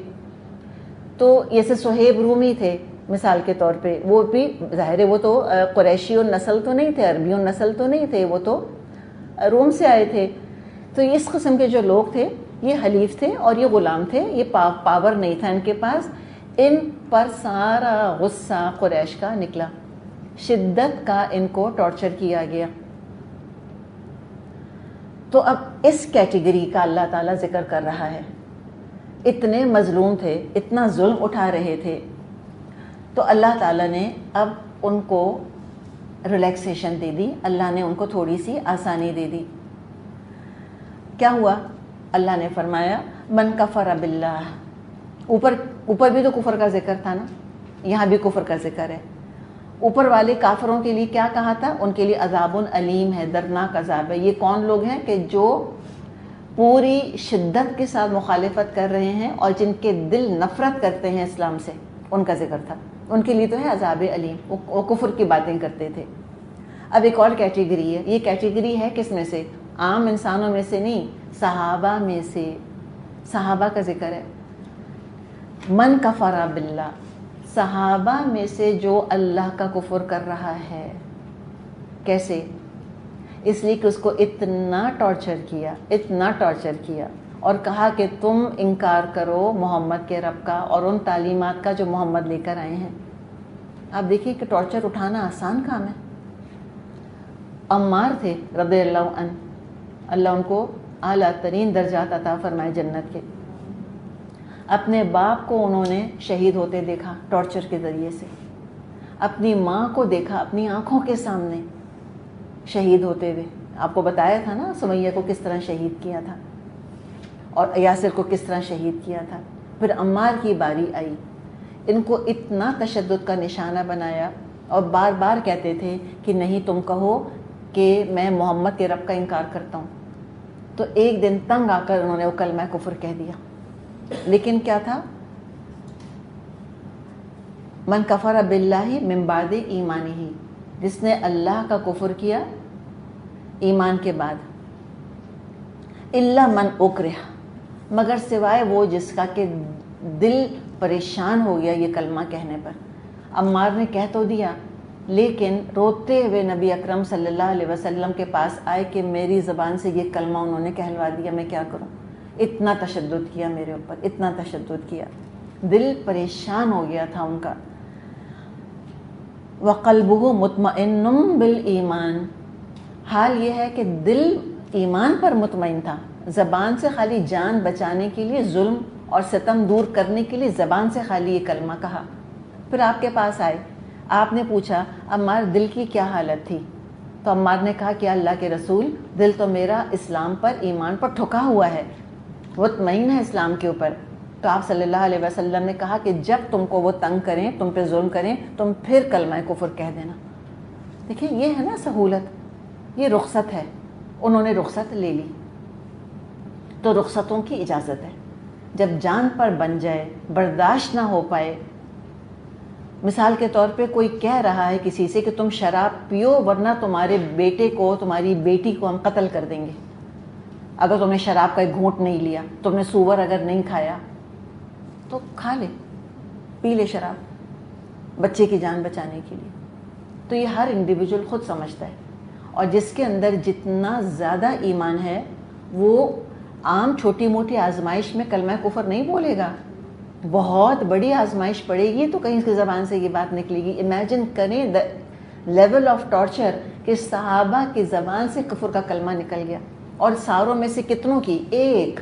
A: تو جیسے صہیب رومی تھے مثال کے طور پہ، وہ بھی ظاہر ہے وہ تو قریشی النسل تو نہیں تھے، عربی النسل تو نہیں تھے، وہ تو روم سے آئے تھے. تو اس قسم کے جو لوگ تھے یہ حلیف تھے اور یہ غلام تھے. یہ پاور نہیں تھا ان کے پاس. ان پر سارا غصہ قریش کا نکلا، شدت کا ان کو ٹارچر کیا گیا. تو اب اس کیٹیگری کا اللہ تعالیٰ ذکر کر رہا ہے. اتنے مظلوم تھے، اتنا ظلم اٹھا رہے تھے، تو اللہ تعالیٰ نے اب ان کو ریلیکسیشن دے دی، اللہ نے ان کو تھوڑی سی آسانی دے دی۔ کیا ہوا؟ اللہ نے فرمایا من کفر باللہ، اوپر بھی تو کفر کا ذکر تھا نا، یہاں بھی کفر کا ذکر ہے۔ اوپر والے کافروں کے لیے کیا کہا تھا؟ ان کے لیے عذاب علیم ہے، دردناک عذاب ہے۔ یہ کون لوگ ہیں کہ جو پوری شدت کے ساتھ مخالفت کر رہے ہیں اور جن کے دل نفرت کرتے ہیں اسلام سے، ان کا ذکر تھا۔ ان کے لیے تو ہے عذاب علیم، وہ کفر کی باتیں کرتے تھے۔ اب ایک اور کیٹیگری ہے، یہ کیٹیگری ہے کس میں سے؟ عام انسانوں میں سے نہیں، صحابہ میں سے۔ صحابہ کا ذکر ہے، من کفر باللہ، صحابہ میں سے جو اللہ کا کفر کر رہا ہے۔ کیسے؟ اس لیے کہ اس کو اتنا ٹارچر کیا اور کہا کہ تم انکار کرو محمد کے رب کا اور ان تعلیمات کا جو محمد لے کر آئے ہیں۔ آپ دیکھیے کہ ٹارچر اٹھانا آسان کام ہے۔ عمار تھے رضی اللہ عنہ، اللہ ان کو اعلیٰ ترین درجات عطا فرمائے جنت کے۔ اپنے باپ کو انہوں نے شہید ہوتے دیکھا ٹارچر کے ذریعے سے، اپنی ماں کو دیکھا اپنی آنکھوں کے سامنے شہید ہوتے ہوئے۔ آپ کو بتایا تھا نا سمیہ کو کس طرح شہید کیا تھا اور یاسر کو کس طرح شہید کیا تھا۔ پھر عمار کی باری آئی، ان کو اتنا تشدد کا نشانہ بنایا اور بار بار کہتے تھے کہ نہیں تم کہو کہ میں محمد کے رب کا انکار کرتا ہوں۔ تو ایک دن تنگ آ کر انہوں نے وہ کلمہ کفر کہہ دیا۔ لیکن کیا تھا؟ من کفر باللہ من بعد ایمانہ، جس نے اللہ کا کفر کیا ایمان کے بعد، الا من اکرہ، مگر سوائے وہ جس کا کہ دل پریشان ہو گیا یہ کلمہ کہنے پر۔ عمار نے کہہ تو دیا، لیکن روتے ہوئے نبی اکرم صلی اللہ علیہ وسلم کے پاس آئے کہ میری زبان سے یہ کلمہ انہوں نے کہلوا دیا، میں کیا کروں؟ اتنا تشدد کیا میرے اوپر، اتنا تشدد کیا، دل پریشان ہو گیا تھا ان کا۔ وَقَلْبُهُ مُطْمَئِنٌ بِالْإِيمَانِ، حال یہ ہے کہ دل ایمان پر مطمئن تھا، زبان سے خالی جان بچانے کے لیے، ظلم اور ستم دور کرنے کے لیے زبان سے خالی یہ کلمہ کہا۔ پھر آپ کے پاس آئے، آپ نے پوچھا عمار دل کی کیا حالت تھی؟ تو عمار نے کہا کہ اللہ کے رسول، دل تو میرا اسلام پر ایمان پر ٹھکا ہوا ہے، مطمئن ہے اسلام کے اوپر۔ تو آپ صلی اللہ علیہ وسلم نے کہا کہ جب تم کو وہ تنگ کریں، تم پہ ظلم کریں، تم پھر کلمہ کفر کہہ دینا۔ دیکھیں یہ ہے نا سہولت، یہ رخصت ہے، انہوں نے رخصت لے لی۔ تو رخصتوں کی اجازت ہے، جب جان پر بن جائے، برداشت نہ ہو پائے۔ مثال کے طور پہ کوئی کہہ رہا ہے کسی سے کہ تم شراب پیو ورنہ تمہارے بیٹے کو، تمہاری بیٹی کو ہم قتل کر دیں گے اگر تم نے شراب کا ایک گھونٹ نہیں لیا، تم نے سور اگر نہیں کھایا تو کھا لے، پی لے شراب بچے کی جان بچانے کے لیے۔ تو یہ ہر انڈیویجول خود سمجھتا ہے، اور جس کے اندر جتنا زیادہ ایمان ہے وہ عام چھوٹی موٹی آزمائش میں کلمہ کفر نہیں بولے گا، بہت بڑی آزمائش پڑے گی تو کہیں اس کی زبان سے یہ بات نکلے گی۔ امیجن کریں لیول آف ٹارچر کہ صحابہ کی زبان سے کفر کا کلمہ نکل گیا، اور ساروں میں سے کتنوں کی؟ ایک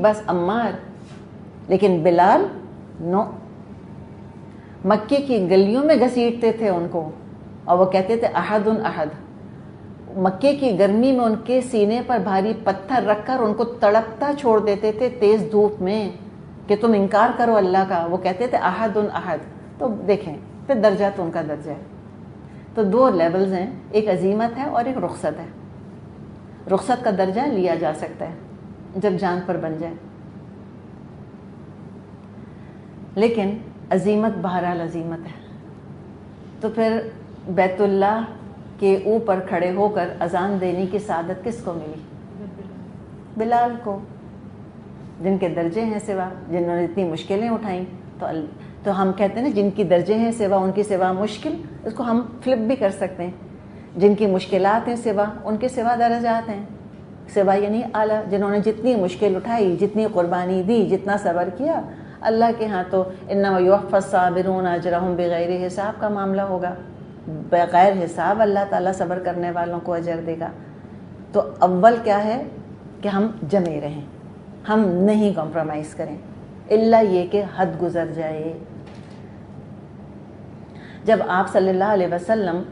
A: بس عمار، لیکن بلال نو، مکے کی گلیوں میں گھسیٹتے تھے ان کو، اور وہ کہتے تھے احد احد۔ مکے کی گرمی میں ان کے سینے پر بھاری پتھر رکھ کر ان کو تڑپتا چھوڑ دیتے تھے تیز دھوپ میں کہ تم انکار کرو اللہ کا، وہ کہتے تھے احد احد۔ تو دیکھیں پھر درجہ تو ان کا درجہ ہے۔ تو دو لیولز ہیں، ایک عزیمت ہے اور ایک رخصت ہے۔ رخصت کا درجہ لیا جا سکتا ہے جب جان پر بن جائے، لیکن عزیمت بہرحال عزیمت ہے۔ تو پھر بیت اللہ کے اوپر کھڑے ہو کر اذان دینے کی سعادت کس کو ملی؟ بلال کو، جن کے درجے ہیں سوا، جنہوں نے اتنی مشکلیں اٹھائیں۔ تو ہم کہتے ہیں نا جن کی درجے ہیں سوا ان کی سوا مشکل، اس کو ہم فلپ بھی کر سکتے ہیں، جن کی مشکلات ہیں سوا ان کے سوا درجات ہیں، سوا یعنی اعلیٰ، جنہوں نے جتنی مشکل اٹھائی، جتنی قربانی دی، جتنا صبر کیا، اللہ کے ہاں تو انما یوفی الصابرون اجرہم بغیر حساب کا معاملہ ہوگا، بغیر حساب اللہ تعالیٰ صبر کرنے والوں کو اجر دے گا۔ تو اول کیا ہے کہ ہم جمے رہیں، ہم نہیں کمپرومائز کریں الا یہ کہ حد گزر جائے. جب آپ صلی اللہ علیہ وسلم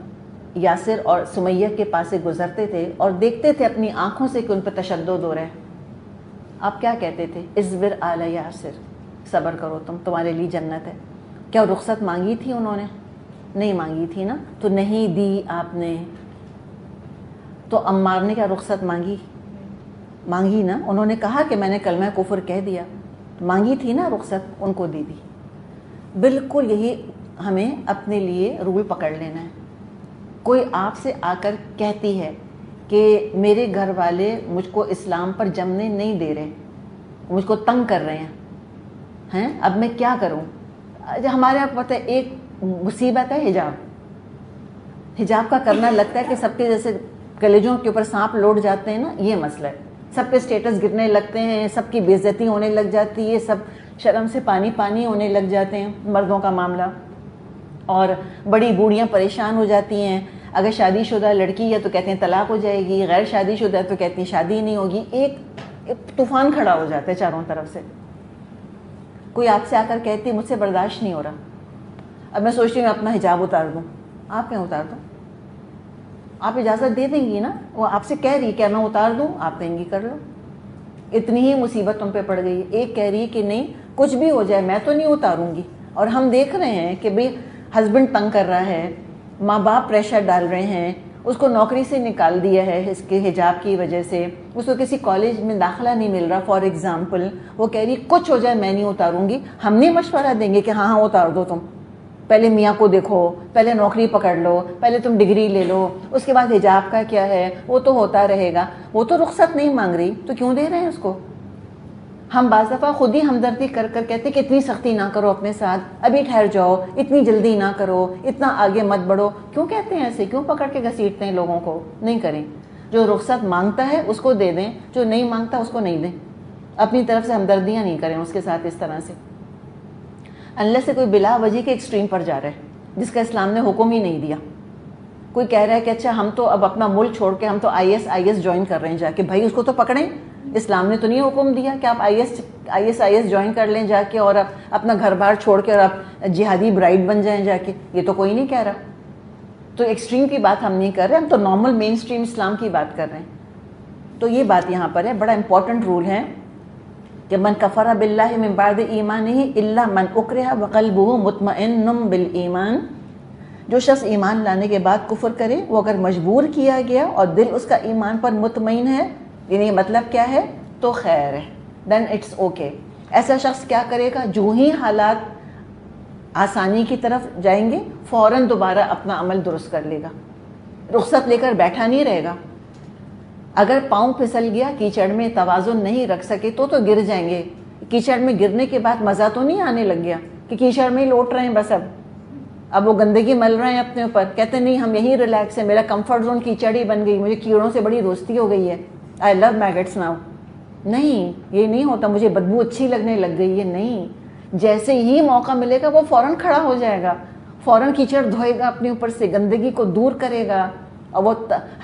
A: یاسر اور سمیہ کے پاس سے گزرتے تھے اور دیکھتے تھے اپنی آنکھوں سے کہ ان پہ تشدد ہو رہا ہے، آپ کیا کہتے تھے؟ اصبر آل یاسر، صبر کرو تمہارے لیے جنت ہے. کیا رخصت مانگی تھی انہوں نے؟ نہیں مانگی تھی نا، تو نہیں دی آپ نے. تو عمار نے کیا رخصت مانگی نا؟ انہوں نے کہا کہ میں نے کلمہ کفر کہہ دیا، مانگی تھی نا رخصت، ان کو دے دی. بالکل یہی ہمیں اپنے لیے رول پکڑ لینا ہے. کوئی آپ سے آ کر کہتی ہے کہ میرے گھر والے مجھ کو اسلام پر جمنے نہیں دے رہے، مجھ کو تنگ کر رہے ہیں، اب میں کیا کروں؟ ہمارے آپ کو پتہ ہے ایک مصیبت ہے حجاب کا کرنا لگتا ہے کہ سب کے جیسے کلیجوں کے اوپر سانپ لوٹ جاتے ہیں نا، یہ مسئلہ ہے. سب کے سٹیٹس گرنے لگتے ہیں، سب کی بے عزتی ہونے لگ جاتی ہے، سب شرم سے پانی ہونے لگ جاتے ہیں. مردوں کا معاملہ، اور بڑی بوڑھیاں پریشان ہو جاتی ہیں. اگر شادی شدہ لڑکی ہے تو کہتے ہیں طلاق ہو جائے گی، غیر شادی شدہ ہے تو کہتی ہیں شادی نہیں ہوگی. ایک طوفان کھڑا ہو جاتا ہے چاروں طرف سے. کوئی آپ سے آ کر کہتی ہے مجھ سے برداشت نہیں ہو رہا، اب میں سوچتی ہوں اپنا حجاب اتار دوں. آپ کیا اتار دوں؟ آپ اجازت دے دیں گی نا؟ وہ آپ سے کہہ رہی کہ میں اتار دوں، آپ کہیں گی کر لو. اتنی ہی مصیبت تم پہ پڑ گئی. ایک کہہ رہی کہ نہیں کچھ بھی ہو جائے میں تو نہیں اتاروں گی. اور ہم دیکھ رہے ہیں کہ بھئی ہسبینڈ تنگ کر رہا ہے، ماں باپ پریشر ڈال رہے ہیں، اس کو نوکری سے نکال دیا ہے اس کے حجاب کی وجہ سے، اس کو کسی کالج میں داخلہ نہیں مل رہا فار ایگزامپل. وہ کہہ رہی کچھ ہو جائے میں نہیں اتاروں گی. ہم نہیں مشورہ دیں گے کہ ہاں اتار دو، تم پہلے میاں کو دیکھو، پہلے نوکری پکڑ لو، پہلے تم ڈگری لے لو، اس کے بعد حجاب کا کیا ہے وہ تو ہوتا رہے گا. وہ تو رخصت نہیں مانگ رہی تو کیوں دے رہے ہیں اس کو؟ ہم بعض دفعہ خود ہی ہمدردی کر کر کہتے کہ اتنی سختی نہ کرو اپنے ساتھ، ابھی ٹھہر جاؤ، اتنی جلدی نہ کرو، اتنا آگے مت بڑھو. کیوں کہتے ہیں ایسے؟ کیوں پکڑ کے گھسیٹتے ہیں لوگوں کو؟ نہیں کریں. جو رخصت مانگتا ہے اس کو دے دیں، جو نہیں مانگتا اس کو نہیں دیں. اپنی طرف سے ہمدردیاں نہیں کریں اس کے ساتھ اس طرح سے. اللہ سے کوئی بلا وجہ کے ایکسٹریم پر جا رہا ہے جس کا اسلام نے حکم ہی نہیں دیا. کوئی کہہ رہا ہے کہ اچھا ہم تو اب اپنا ملک چھوڑ کے ہم تو آئی ایس جوائن کر رہے ہیں جا کے. بھائی اس کو تو پکڑیں، اسلام نے تو نہیں حکم دیا کہ آپ آئی ایس جوائن کر لیں جا کے اور اپنا گھر بار چھوڑ کے اور آپ جہادی برائڈ بن جائیں جا کے. یہ تو کوئی نہیں کہہ رہا. تو ایکسٹریم کی بات ہم نہیں کر رہے، ہم تو نارمل مین اسٹریم اسلام کی بات کر رہے ہیں. تو یہ بات یہاں پر ہے، بڑا امپورٹنٹ رول ہے کہ من کفر باللہ من بعد ایمانہ الا من اکرہ وقلبہ مطمئن بالایمان. جو شخص ایمان لانے کے بعد کفر کرے، وہ اگر مجبور کیا گیا اور دل اس کا ایمان پر مطمئن ہے، یعنی مطلب کیا ہے، تو خیر ہے، دین اٹس اوکے. ایسا شخص کیا کرے گا؟ جو ہی حالات آسانی کی طرف جائیں گے فوراً دوبارہ اپنا عمل درست کر لے گا. رخصت لے کر بیٹھا نہیں رہے گا. اگر پاؤں پھسل گیا، کیچڑ میں توازن نہیں رکھ سکے تو گر جائیں گے. کیچڑ میں گرنے کے بعد مزہ تو نہیں آنے لگ گیا کہ کیچڑ میں ہی لوٹ رہے ہیں بس. اب وہ گندگی مل رہے ہیں اپنے اوپر، کہتے نہیں ہم یہی ریلیکس ہے، میرا کمفرٹ زون کیچڑ ہی بن گئی، مجھے کیڑوں سے بڑی دوستی ہو گئی ہے، آئی لو میگٹس ناؤ. نہیں، یہ نہیں ہوتا. مجھے بدبو اچھی لگنے لگ گئی ہے. نہیں، جیسے ہی موقع ملے گا وہ فوراً کھڑا ہو جائے گا، فوراً کیچڑ دھوئے گا اپنے اوپر سے، گندگی کو دور کرے گا اور وہ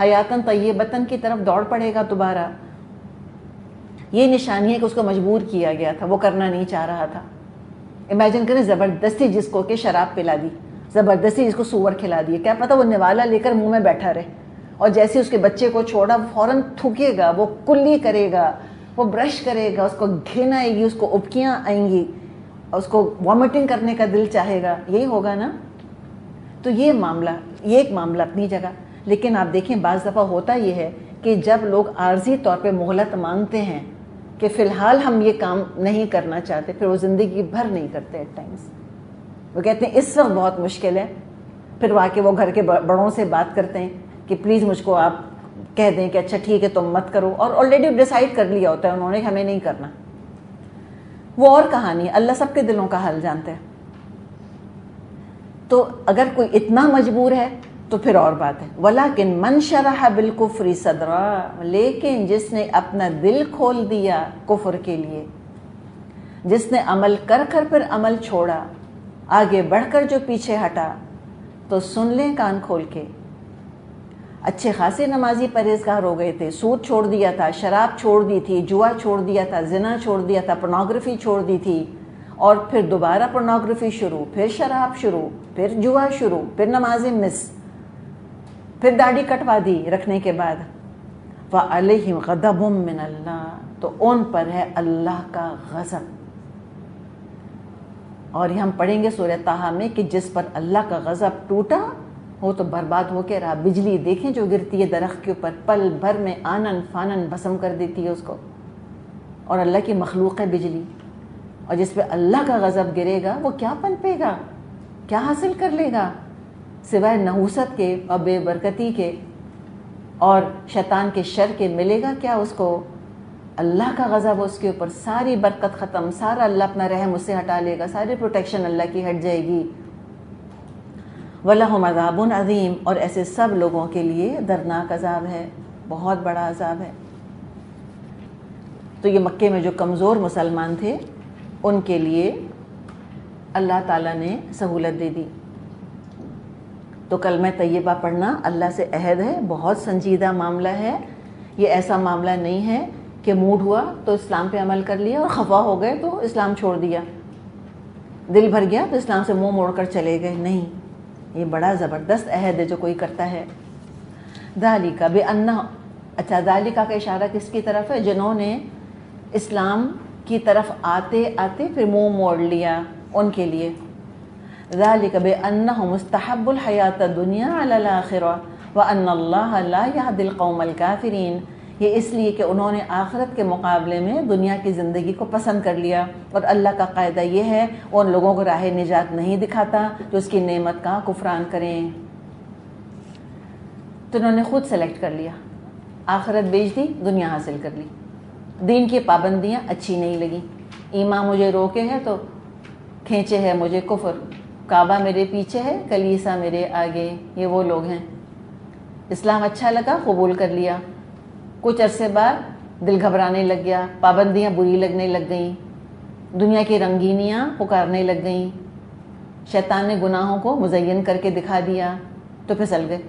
A: حیاتاً طیبتاً کی طرف دوڑ پڑے گا دوبارہ. یہ نشانی ہے کہ اس کو مجبور کیا گیا تھا، وہ کرنا نہیں چاہ رہا تھا. امیجن کریں زبردستی جس کو کہ شراب پلا دی، زبردستی جس کو سور کھلا دیے، کیا پتہ وہ نوالا لے کر منہ میں بیٹھا رہے، اور جیسے اس کے بچے کو چھوڑا فوراً تھوکے گا، وہ کلی کرے گا، وہ برش کرے گا، اس کو گھن آئے گی، اس کو ابکیاں آئیں گی، اس کو وامٹنگ کرنے کا دل چاہے گا. یہی ہوگا نا. تو یہ ایک معاملہ اپنی جگہ. لیکن آپ دیکھیں بعض دفعہ ہوتا یہ ہے کہ جب لوگ عارضی طور پہ مہلت مانگتے ہیں کہ فی الحال ہم یہ کام نہیں کرنا چاہتے، پھر وہ زندگی بھر نہیں کرتے. ایٹ ٹائمس وہ کہتے ہیں اس وقت بہت مشکل ہے، پھر وہ آ کے وہ گھر کے بڑوں سے بات کرتے ہیں کہ پلیز مجھ کو آپ کہہ دیں کہ اچھا ٹھیک ہے تم مت کرو، اور آلریڈی ڈیسائیڈ کر لیا ہوتا ہے انہوں نے کہ ہمیں نہیں کرنا. وہ اور کہانی ہے، اللہ سب کے دلوں کا حال جانتا ہے. تو اگر کوئی اتنا مجبور ہے تو پھر اور بات ہے. وَلَكِن مَنْ شَرَحَ بِالْكُفْرِ صَدْرًا، لیکن جس نے اپنا دل کھول دیا کفر کے لیے، جس نے عمل کر کر پھر عمل چھوڑا، آگے بڑھ کر جو پیچھے ہٹا، تو سن لیں کان کھول کے، اچھے خاصے نمازی پرہیزگار ہو گئے تھے، سود چھوڑ دیا تھا، شراب چھوڑ دی تھی، جوا چھوڑ دیا تھا، زنا چھوڑ دیا تھا، پورنوگرافی چھوڑ دی تھی، اور پھر دوبارہ پورنوگرافی شروع، پھر شراب شروع، پھر جوا شروع، پھر نمازیں مس، پھر داڑھی کٹوا دی رکھنے کے بعد. وَعَلَيْهِمْ غَضَبٌ مِّنَ اللَّهِ، تو ان پر ہے اللہ کا غضب. اور یہ ہم پڑھیں گے سورہ طٰہٰ میں کہ جس پر اللہ کا غضب ٹوٹا وہ تو برباد ہو کے رہا. بجلی دیکھیں جو گرتی ہے درخت کے اوپر، پل بھر میں آنن فانن بھسم کر دیتی ہے اس کو، اور اللہ کی مخلوق ہے بجلی. اور جس پہ اللہ کا غضب گرے گا وہ کیا پنپے گا، کیا حاصل کر لے گا سوائے نحوست کے اور بے برکتی کے اور شیطان کے شر کے؟ ملے گا کیا اس کو؟ اللہ کا غضب اس کے اوپر، ساری برکت ختم، سارا اللہ اپنا رحم اس سے ہٹا لے گا، ساری پروٹیکشن اللہ کی ہٹ جائے گی. وَلَهُمْ عَذَابٌ عَظِيمٌ، اور ایسے سب لوگوں کے لیے دردناک عذاب ہے، بہت بڑا عذاب ہے. تو یہ مکے میں جو کمزور مسلمان تھے ان کے لیے اللہ تعالیٰ نے سہولت دے دی. تو کلمہ طیبہ پڑھنا اللہ سے عہد ہے، بہت سنجیدہ معاملہ ہے. یہ ایسا معاملہ نہیں ہے کہ موڈ ہوا تو اسلام پہ عمل کر لیا اور خفا ہو گئے تو اسلام چھوڑ دیا، دل بھر گیا تو اسلام سے منہ موڑ کر چلے گئے. نہیں، یہ بڑا زبردست عہد ہے جو کوئی کرتا ہے. ذالک بأنہ، اچھا ذالک کا اشارہ کس کی طرف ہے؟ جنہوں نے اسلام کی طرف آتے آتے پھر منہ موڑ لیا، ان کے لیے. ذالک بأنہم استحبوا الحیاۃ الدنیا علی الآخرہ وأن اللہ لا یہدی القوم الکافرین. یہ اس لیے کہ انہوں نے آخرت کے مقابلے میں دنیا کی زندگی کو پسند کر لیا، اور اللہ کا قاعدہ یہ ہے وہ ان لوگوں کو راہ نجات نہیں دکھاتا جو اس کی نعمت کا کفران کریں. تو انہوں نے خود سلیکٹ کر لیا، آخرت بیچ دی، دنیا حاصل کر لی. دین کی پابندیاں اچھی نہیں لگیں، ایمان مجھے روکے ہے تو کھینچے ہے مجھے کفر، کعبہ میرے پیچھے ہے کلیسا میرے آگے. یہ وہ لوگ ہیں. اسلام اچھا لگا، قبول کر لیا، کچھ عرصے بعد دل گھبرانے لگ گیا، پابندیاں بری لگنے لگ گئیں، دنیا کی رنگینیاں پکارنے لگ گئیں، شیطان نے گناہوں کو مزین کر کے دکھا دیا تو پھسل گئے.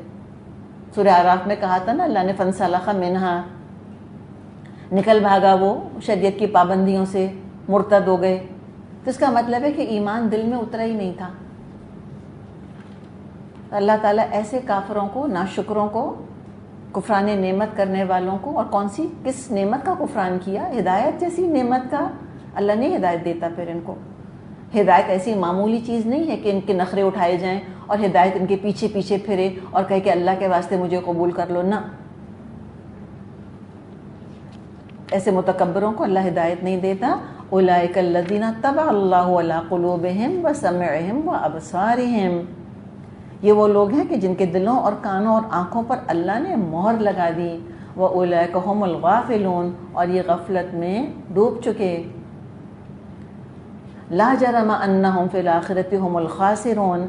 A: سورہ اعراف میں کہا تھا نا اللہ نے فانسلخ منہا، نکل بھاگا وہ شریعت کی پابندیوں سے، مرتد ہو گئے. تو اس کا مطلب ہے کہ ایمان دل میں اترا ہی نہیں تھا. اللہ تعالیٰ ایسے کافروں کو، ناشکروں کو، کفران نعمت کرنے والوں کو، اور کون سی کس نعمت کا کفران کیا؟ ہدایت جیسی نعمت کا. اللہ نہیں ہدایت دیتا پھر ان کو. ہدایت ایسی معمولی چیز نہیں ہے کہ ان کے نخرے اٹھائے جائیں اور ہدایت ان کے پیچھے پیچھے پھرے اور کہے کہ اللہ کے واسطے مجھے قبول کر لو. نہ، ایسے متکبروں کو اللہ ہدایت نہیں دیتا. اولئک الذین طبع اللہ علی قلوبہم وسمعہم وابصارہم، یہ وہ لوگ ہیں کہ جن کے دلوں اور کانوں اور آنکھوں پر اللہ نے مہر لگا دی. وَأُولَئِكَ هُمُ الْغَافِلُونَ، اور یہ غفلت میں ڈوب چکے. لا جرم انہم فی الآخرۃ هم الخاسرون،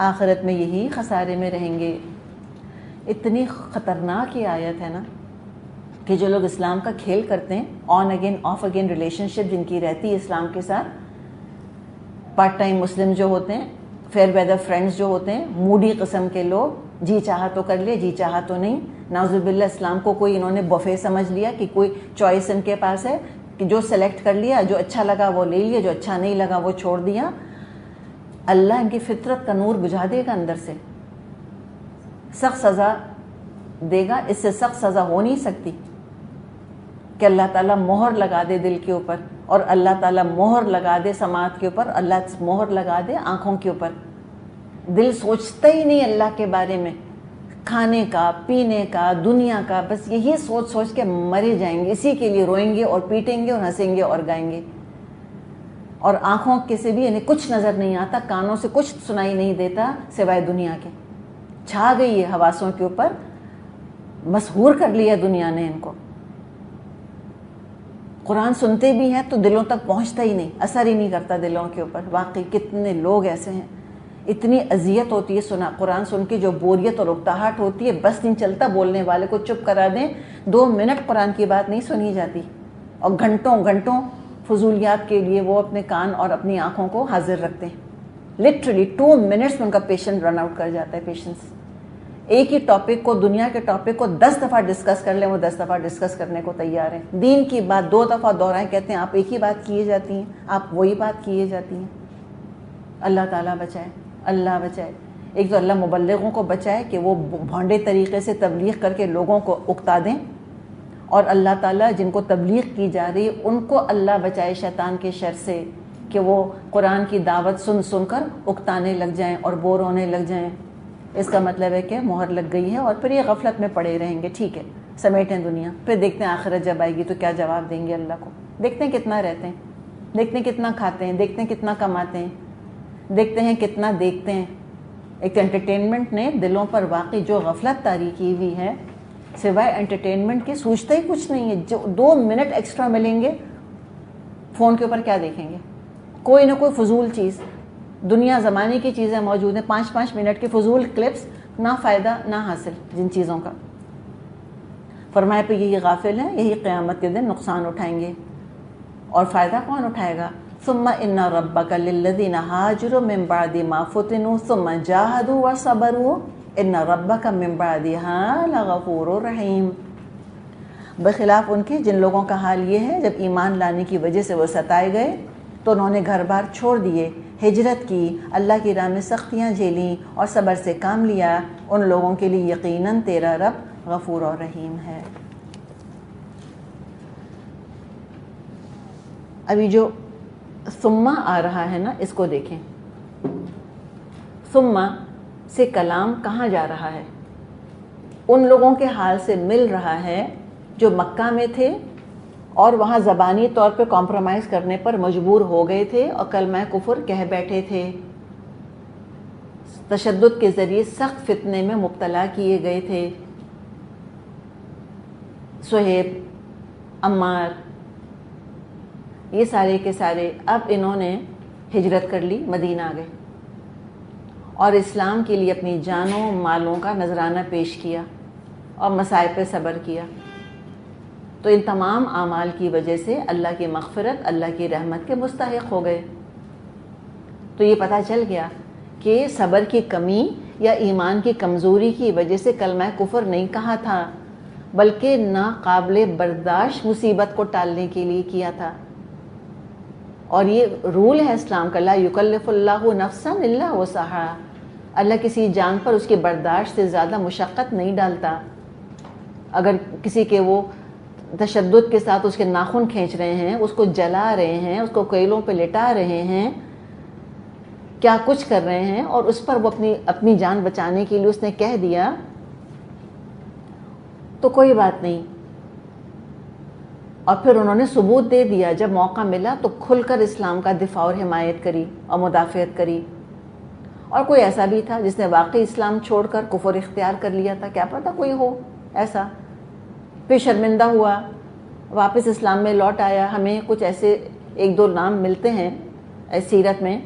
A: آخرت میں یہی خسارے میں رہیں گے. اتنی خطرناک یہ آیت ہے نا کہ جو لوگ اسلام کا کھیل کرتے ہیں، on again off again relationship جن کی رہتی ہے اسلام کے ساتھ، پارٹ ٹائم مسلم جو ہوتے ہیں، فیئر ویدر فرینڈز جو ہوتے ہیں، موڈی قسم کے لوگ، جی چاہا تو کر لے، جی چاہا تو نہیں. نعوذ باللہ اسلام کو کوئی انہوں نے بفے سمجھ لیا کہ کوئی چوائس ان کے پاس ہے کہ جو سلیکٹ کر لیا، جو اچھا لگا وہ لے لیا، جو اچھا نہیں لگا وہ چھوڑ دیا. اللہ ان کی فطرت کا نور بجھا دے گا اندر سے، سخت سزا دے گا. اس سے سخت سزا ہو نہیں سکتی کہ اللہ تعالیٰ مہر لگا دے دل کے اوپر، اور اللہ تعالیٰ مہر لگا دے سماعت کے اوپر، اللہ مہر لگا دے آنکھوں کے اوپر. دل سوچتا ہی نہیں اللہ کے بارے میں، کھانے کا، پینے کا، دنیا کا، بس یہی سوچ سوچ کے مرے جائیں گے. اسی کے لیے روئیں گے اور پیٹیں گے اور ہنسیں گے اور گائیں گے. اور آنکھوں کے سے بھی یعنی کچھ نظر نہیں آتا، کانوں سے کچھ سنائی نہیں دیتا سوائے دنیا کے. چھا گئی ہے حواسوں کے اوپر، مسحور کر لیا دنیا نے ان کو. قرآن سنتے بھی ہیں تو دلوں تک پہنچتا ہی نہیں، اثر ہی نہیں کرتا دلوں کے اوپر. واقعی کتنے لوگ ایسے ہیں، اتنی اذیت ہوتی ہے سنا قرآن سن کے، جو بوریت اور اکتاہٹ ہوتی ہے، بس نہیں چلتا. بولنے والے کو چپ کرا دیں، 2 منٹ قرآن کی بات نہیں سنی جاتی، اور گھنٹوں گھنٹوں فضولیات کے لیے وہ اپنے کان اور اپنی آنکھوں کو حاضر رکھتے ہیں. لٹرلی 2 منٹس میں ان کا پیشنٹ رن آؤٹ کر جاتا ہے، پیشنس. ایک ہی ٹاپک کو، دنیا کے ٹاپک کو 10 دفعہ ڈسکس کر لیں، وہ 10 دفعہ ڈسکس کرنے کو تیار ہیں. دین کی بات 2 دفعہ دہرائیں، کہتے ہیں آپ ایک ہی بات کیے جاتی ہیں، آپ وہی بات کیے جاتی ہیں. اللہ تعالیٰ بچائے، اللہ بچائے. ایک تو اللہ مبلغوں کو بچائے کہ وہ بھونڈے طریقے سے تبلیغ کر کے لوگوں کو اکتا دیں، اور اللہ تعالیٰ جن کو تبلیغ کی جا رہی ہے ان کو اللہ بچائے شیطان کے شر سے کہ وہ قرآن کی دعوت سن سن کر اکتانے لگ جائیں اور بور ہونے لگ جائیں. اس کا مطلب ہے کہ مہر لگ گئی ہے اور پھر یہ غفلت میں پڑے رہیں گے. ٹھیک ہے، سمیٹیں دنیا، پھر دیکھتے ہیں آخرت جب آئے گی تو کیا جواب دیں گے اللہ کو. دیکھتے ہیں کتنا رہتے ہیں، دیکھتے ہیں کتنا کھاتے ہیں، دیکھتے ہیں کتنا کماتے ہیں، دیکھتے ہیں کتنا دیکھتے ہیں. ایک انٹرٹینمنٹ نے دلوں پر واقعی جو غفلت طاری کی ہوئی ہے، سوائے انٹرٹینمنٹ کے سوچتے ہی کچھ نہیں ہے. جو 2 منٹ ایکسٹرا ملیں گے فون کے اوپر کیا دیکھیں گے؟ کوئی نہ کوئی فضول چیز. دنیا زمانے کی چیزیں موجود ہیں، 5-5 منٹ کی فضول کلپس، نہ فائدہ نہ حاصل جن چیزوں کا. فرمایا پہ یہی غافل ہیں، یہی قیامت کے دن نقصان اٹھائیں گے. اور فائدہ کون اٹھائے گا؟ ثم ان ربک للذین ہاجروا من بعد ما فتنوا ثم جاہدوا وصبروا ان ربک من بعدها لغفور رحیم. بخلاف ان کے جن لوگوں کا حال یہ ہے جب ایمان لانے کی وجہ سے وہ ستائے گئے تو انہوں نے گھر بار چھوڑ دیے، ہجرت کی، اللہ کی راہ میں سختیاں جھیلیں اور صبر سے کام لیا. ان لوگوں کے لیے یقیناً تیرا رب غفور اور رحیم ہے. ابھی جو ثم آ رہا ہے نا، اس کو دیکھیں. ثم سے کلام کہاں جا رہا ہے؟ ان لوگوں کے حال سے مل رہا ہے جو مکہ میں تھے اور وہاں زبانی طور پہ کمپرومائز کرنے پر مجبور ہو گئے تھے اور کلمہ کفر کہہ بیٹھے تھے، تشدد کے ذریعے سخت فتنے میں مبتلا کیے گئے تھے. صہیب، عمار، یہ سارے کے سارے اب انہوں نے ہجرت کر لی، مدینہ آ گئے اور اسلام کے لیے اپنی جانوں مالوں کا نذرانہ پیش کیا اور مصائب پہ صبر کیا. تو ان تمام اعمال کی وجہ سے اللہ کی مغفرت، اللہ کی رحمت کے مستحق ہو گئے. تو یہ پتہ چل گیا کہ صبر کی کمی یا ایمان کی کمزوری کی وجہ سے کلمہ کفر نہیں کہا تھا، بلکہ ناقابل برداشت مصیبت کو ٹالنے کے لیے کیا تھا. اور یہ رول ہے اسلام کا، لا یکلف اللہ نفسا الا وسعہا. اللہ کسی جان پر اس کی برداشت سے زیادہ مشقت نہیں ڈالتا. اگر کسی کے وہ تشدد کے ساتھ اس کے ناخن کھینچ رہے ہیں، اس کو جلا رہے ہیں، اس کو کوئلوں پہ لٹا رہے ہیں، کیا کچھ کر رہے ہیں، اور اس پر وہ اپنی جان بچانے کے لیے اس نے کہہ دیا تو کوئی بات نہیں. اور پھر انہوں نے ثبوت دے دیا، جب موقع ملا تو کھل کر اسلام کا دفاع اور حمایت کری اور مدافعت کری. اور کوئی ایسا بھی تھا جس نے واقعی اسلام چھوڑ کر کفر اختیار کر لیا تھا، کیا پتہ کوئی ہو ایسا، پھر شرمندہ ہوا، واپس اسلام میں لوٹ آیا. ہمیں کچھ ایسے 1-2 نام ملتے ہیں سیرت میں،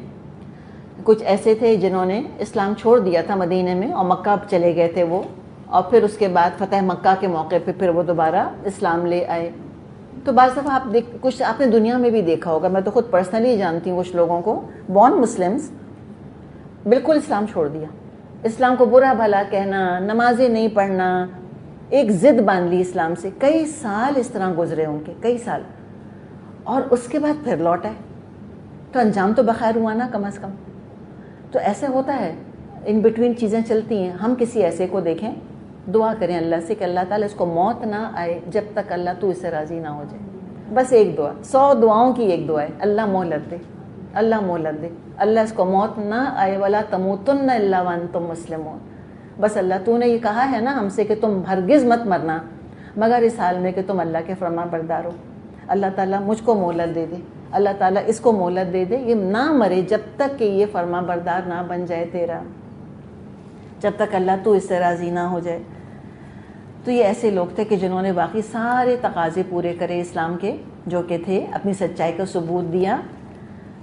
A: کچھ ایسے تھے جنہوں نے اسلام چھوڑ دیا تھا مدینے میں اور مکہ چلے گئے تھے وہ، اور پھر اس کے بعد فتح مکہ کے موقع پہ پھر وہ دوبارہ اسلام لے آئے. تو بعض دفعہ کچھ آپ نے دنیا میں بھی دیکھا ہوگا، میں تو خود پرسنلی جانتی ہوں کچھ لوگوں کو، بورن مسلمز، بالکل اسلام چھوڑ دیا، اسلام کو برا بھلا کہنا، نمازیں نہیں پڑھنا، ایک ضد باندھ لی اسلام سے. کئی سال اس طرح گزرے ان کے، کئی سال، اور اس کے بعد پھر لوٹ آئے. تو انجام تو بخیر ہوا نا کم از کم. تو ایسے ہوتا ہے، ان بٹوین چیزیں چلتی ہیں. ہم کسی ایسے کو دیکھیں، دعا کریں اللہ سے کہ اللہ تعالیٰ اس کو موت نہ آئے جب تک اللہ تو اس سے راضی نہ ہو جائے. بس ایک دعا، 100 دعاؤں کی ایک دعا ہے، اللہ مہلت دے، اللہ مہلت دے، اللہ اس کو موت نہ آئے، ولا تموتن الا وانتم مسلمون. بس اللہ تو نے یہ کہا ہے نا ہم سے کہ تم ہرگز مت مرنا مگر اس حال میں کہ تم اللہ کے فرما بردار ہو. اللہ تعالیٰ مجھ کو مہلت دے دے، اللہ تعالیٰ اس کو مہلت دے دے، یہ نہ مرے جب تک کہ یہ فرما بردار نہ بن جائے تیرا، جب تک اللہ تو اس سے راضی نہ ہو جائے. تو یہ ایسے لوگ تھے کہ جنہوں نے باقی سارے تقاضے پورے کرے اسلام کے، جو کہ تھے، اپنی سچائی کا ثبوت دیا.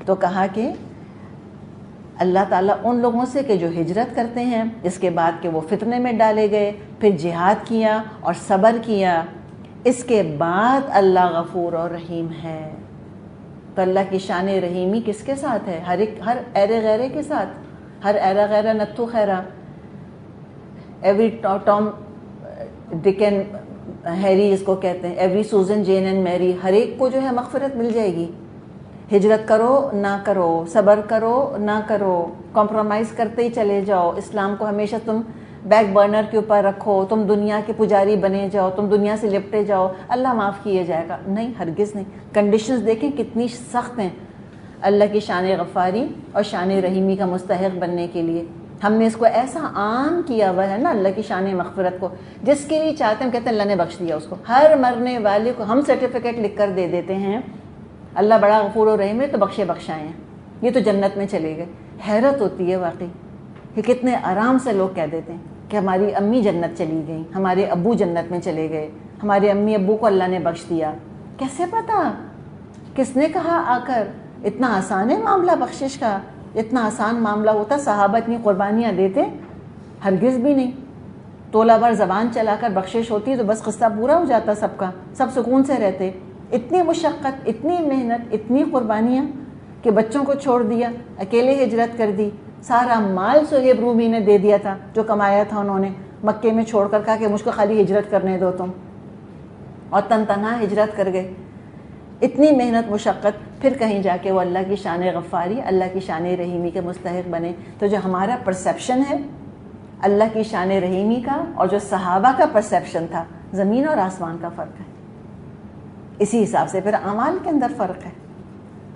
A: تو کہا کہ اللہ تعالیٰ ان لوگوں سے کہ جو ہجرت کرتے ہیں، اس کے بعد کہ وہ فتنے میں ڈالے گئے، پھر جہاد کیا اور صبر کیا، اس کے بعد اللہ غفور اور رحیم ہے. تو اللہ کی شان رحیمی کس کے ساتھ ہے؟ ہر ایرے غیرے کے ساتھ، ہر ایرا غیرہ نتھو خیرہ. Every Tom Dick and Harry جس کو کہتے ہیں، ایوری سوزن جین اینڈ میری، ہر ایک کو جو ہے مغفرت مل جائے گی. ہجرت کرو نہ کرو، صبر کرو نہ کرو، کمپرومائز کرتے ہی چلے جاؤ، اسلام کو ہمیشہ تم بیک برنر کے اوپر رکھو، تم دنیا کے پجاری بنے جاؤ، تم دنیا سے لپٹے جاؤ، اللہ معاف کیے جائے گا. نہیں، ہرگز نہیں. کنڈیشنز دیکھیں کتنی سخت ہیں اللہ کی شان غفاری اور شان رحیمی کا مستحق بننے کے لیے. ہم نے اس کو ایسا عام کیا ہوا ہے نا اللہ کی شان مغفرت کو، جس کے لیے چاہتے ہیں کہتے ہیں اللہ نے بخش دیا اس کو. ہر مرنے والے کو ہم سرٹیفکیٹ لکھ کر دے دیتے ہیں اللہ بڑا غفور و رحیم ہے تو بخشے بخشائے ہیں، یہ تو جنت میں چلے گئے. حیرت ہوتی ہے واقعی کہ کتنے آرام سے لوگ کہہ دیتے ہیں کہ ہماری امی جنت چلی گئیں، ہمارے ابو جنت میں چلے گئے، ہمارے امی ابو کو اللہ نے بخش دیا. کیسے پتا؟ کس نے کہا آ کر؟ اتنا آسان ہے معاملہ بخشش کا؟ اتنا آسان معاملہ ہوتا؟ صحابہ اتنی قربانیاں دیتے؟ ہرگز بھی نہیں. تولہ بھر زبان چلا کر بخشش ہوتی تو بس قصہ پورا ہو جاتا سب کا، سب سکون سے رہتے. اتنی مشقت، اتنی محنت، اتنی قربانیاں کہ بچوں کو چھوڑ دیا، اکیلے ہجرت کر دی. سارا مال صہیب رومی نے دے دیا تھا جو کمایا تھا انہوں نے، مکے میں چھوڑ کر کہا کہ مجھ کو خالی ہجرت کرنے دو تم، اور تن تنہا ہجرت کر گئے. اتنی محنت مشقت، پھر کہیں جا کے وہ اللہ کی شان غفاری، اللہ کی شان رحیمی کے مستحق بنے. تو جو ہمارا پرسیپشن ہے اللہ کی شان رحیمی کا اور جو صحابہ کا پرسیپشن تھا، زمین اور آسمان کا فرق ہے. اسی حساب سے پھر اعمال کے اندر فرق ہے.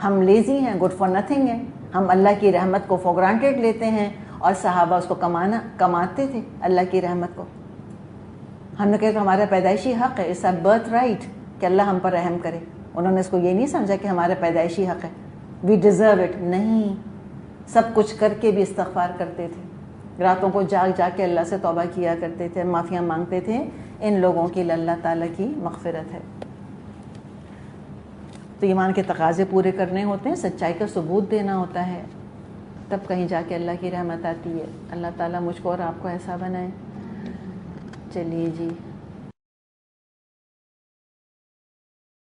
A: ہم لیزی ہیں، گڈ فار نتھنگ ہیں، ہم اللہ کی رحمت کو فار گرانٹیڈ لیتے ہیں، اور صحابہ اس کو کماتے تھے اللہ کی رحمت کو. ہم نے کہا کہ ہمارا پیدائشی حق ہے، اٹس اے برتھ رائٹ کہ اللہ ہم پر رحم کرے. انہوں نے اس کو یہ نہیں سمجھا کہ ہمارا پیدائشی حق ہے، وی ڈیزرو اٹ. نہیں، سب کچھ کر کے بھی استغفار کرتے تھے، راتوں کو جاگ جا کے اللہ سے توبہ کیا کرتے تھے، معافیاں مانگتے تھے. ان لوگوں کے لیے اللہ تعالیٰ کی مغفرت ہے. تو ایمان کے تقاضے پورے کرنے ہوتے ہیں، سچائی کا ثبوت دینا ہوتا ہے، تب کہیں جا کے اللہ کی رحمت آتی ہے. اللہ تعالیٰ مجھ کو اور آپ کو ایسا بنائے. چلیے جی.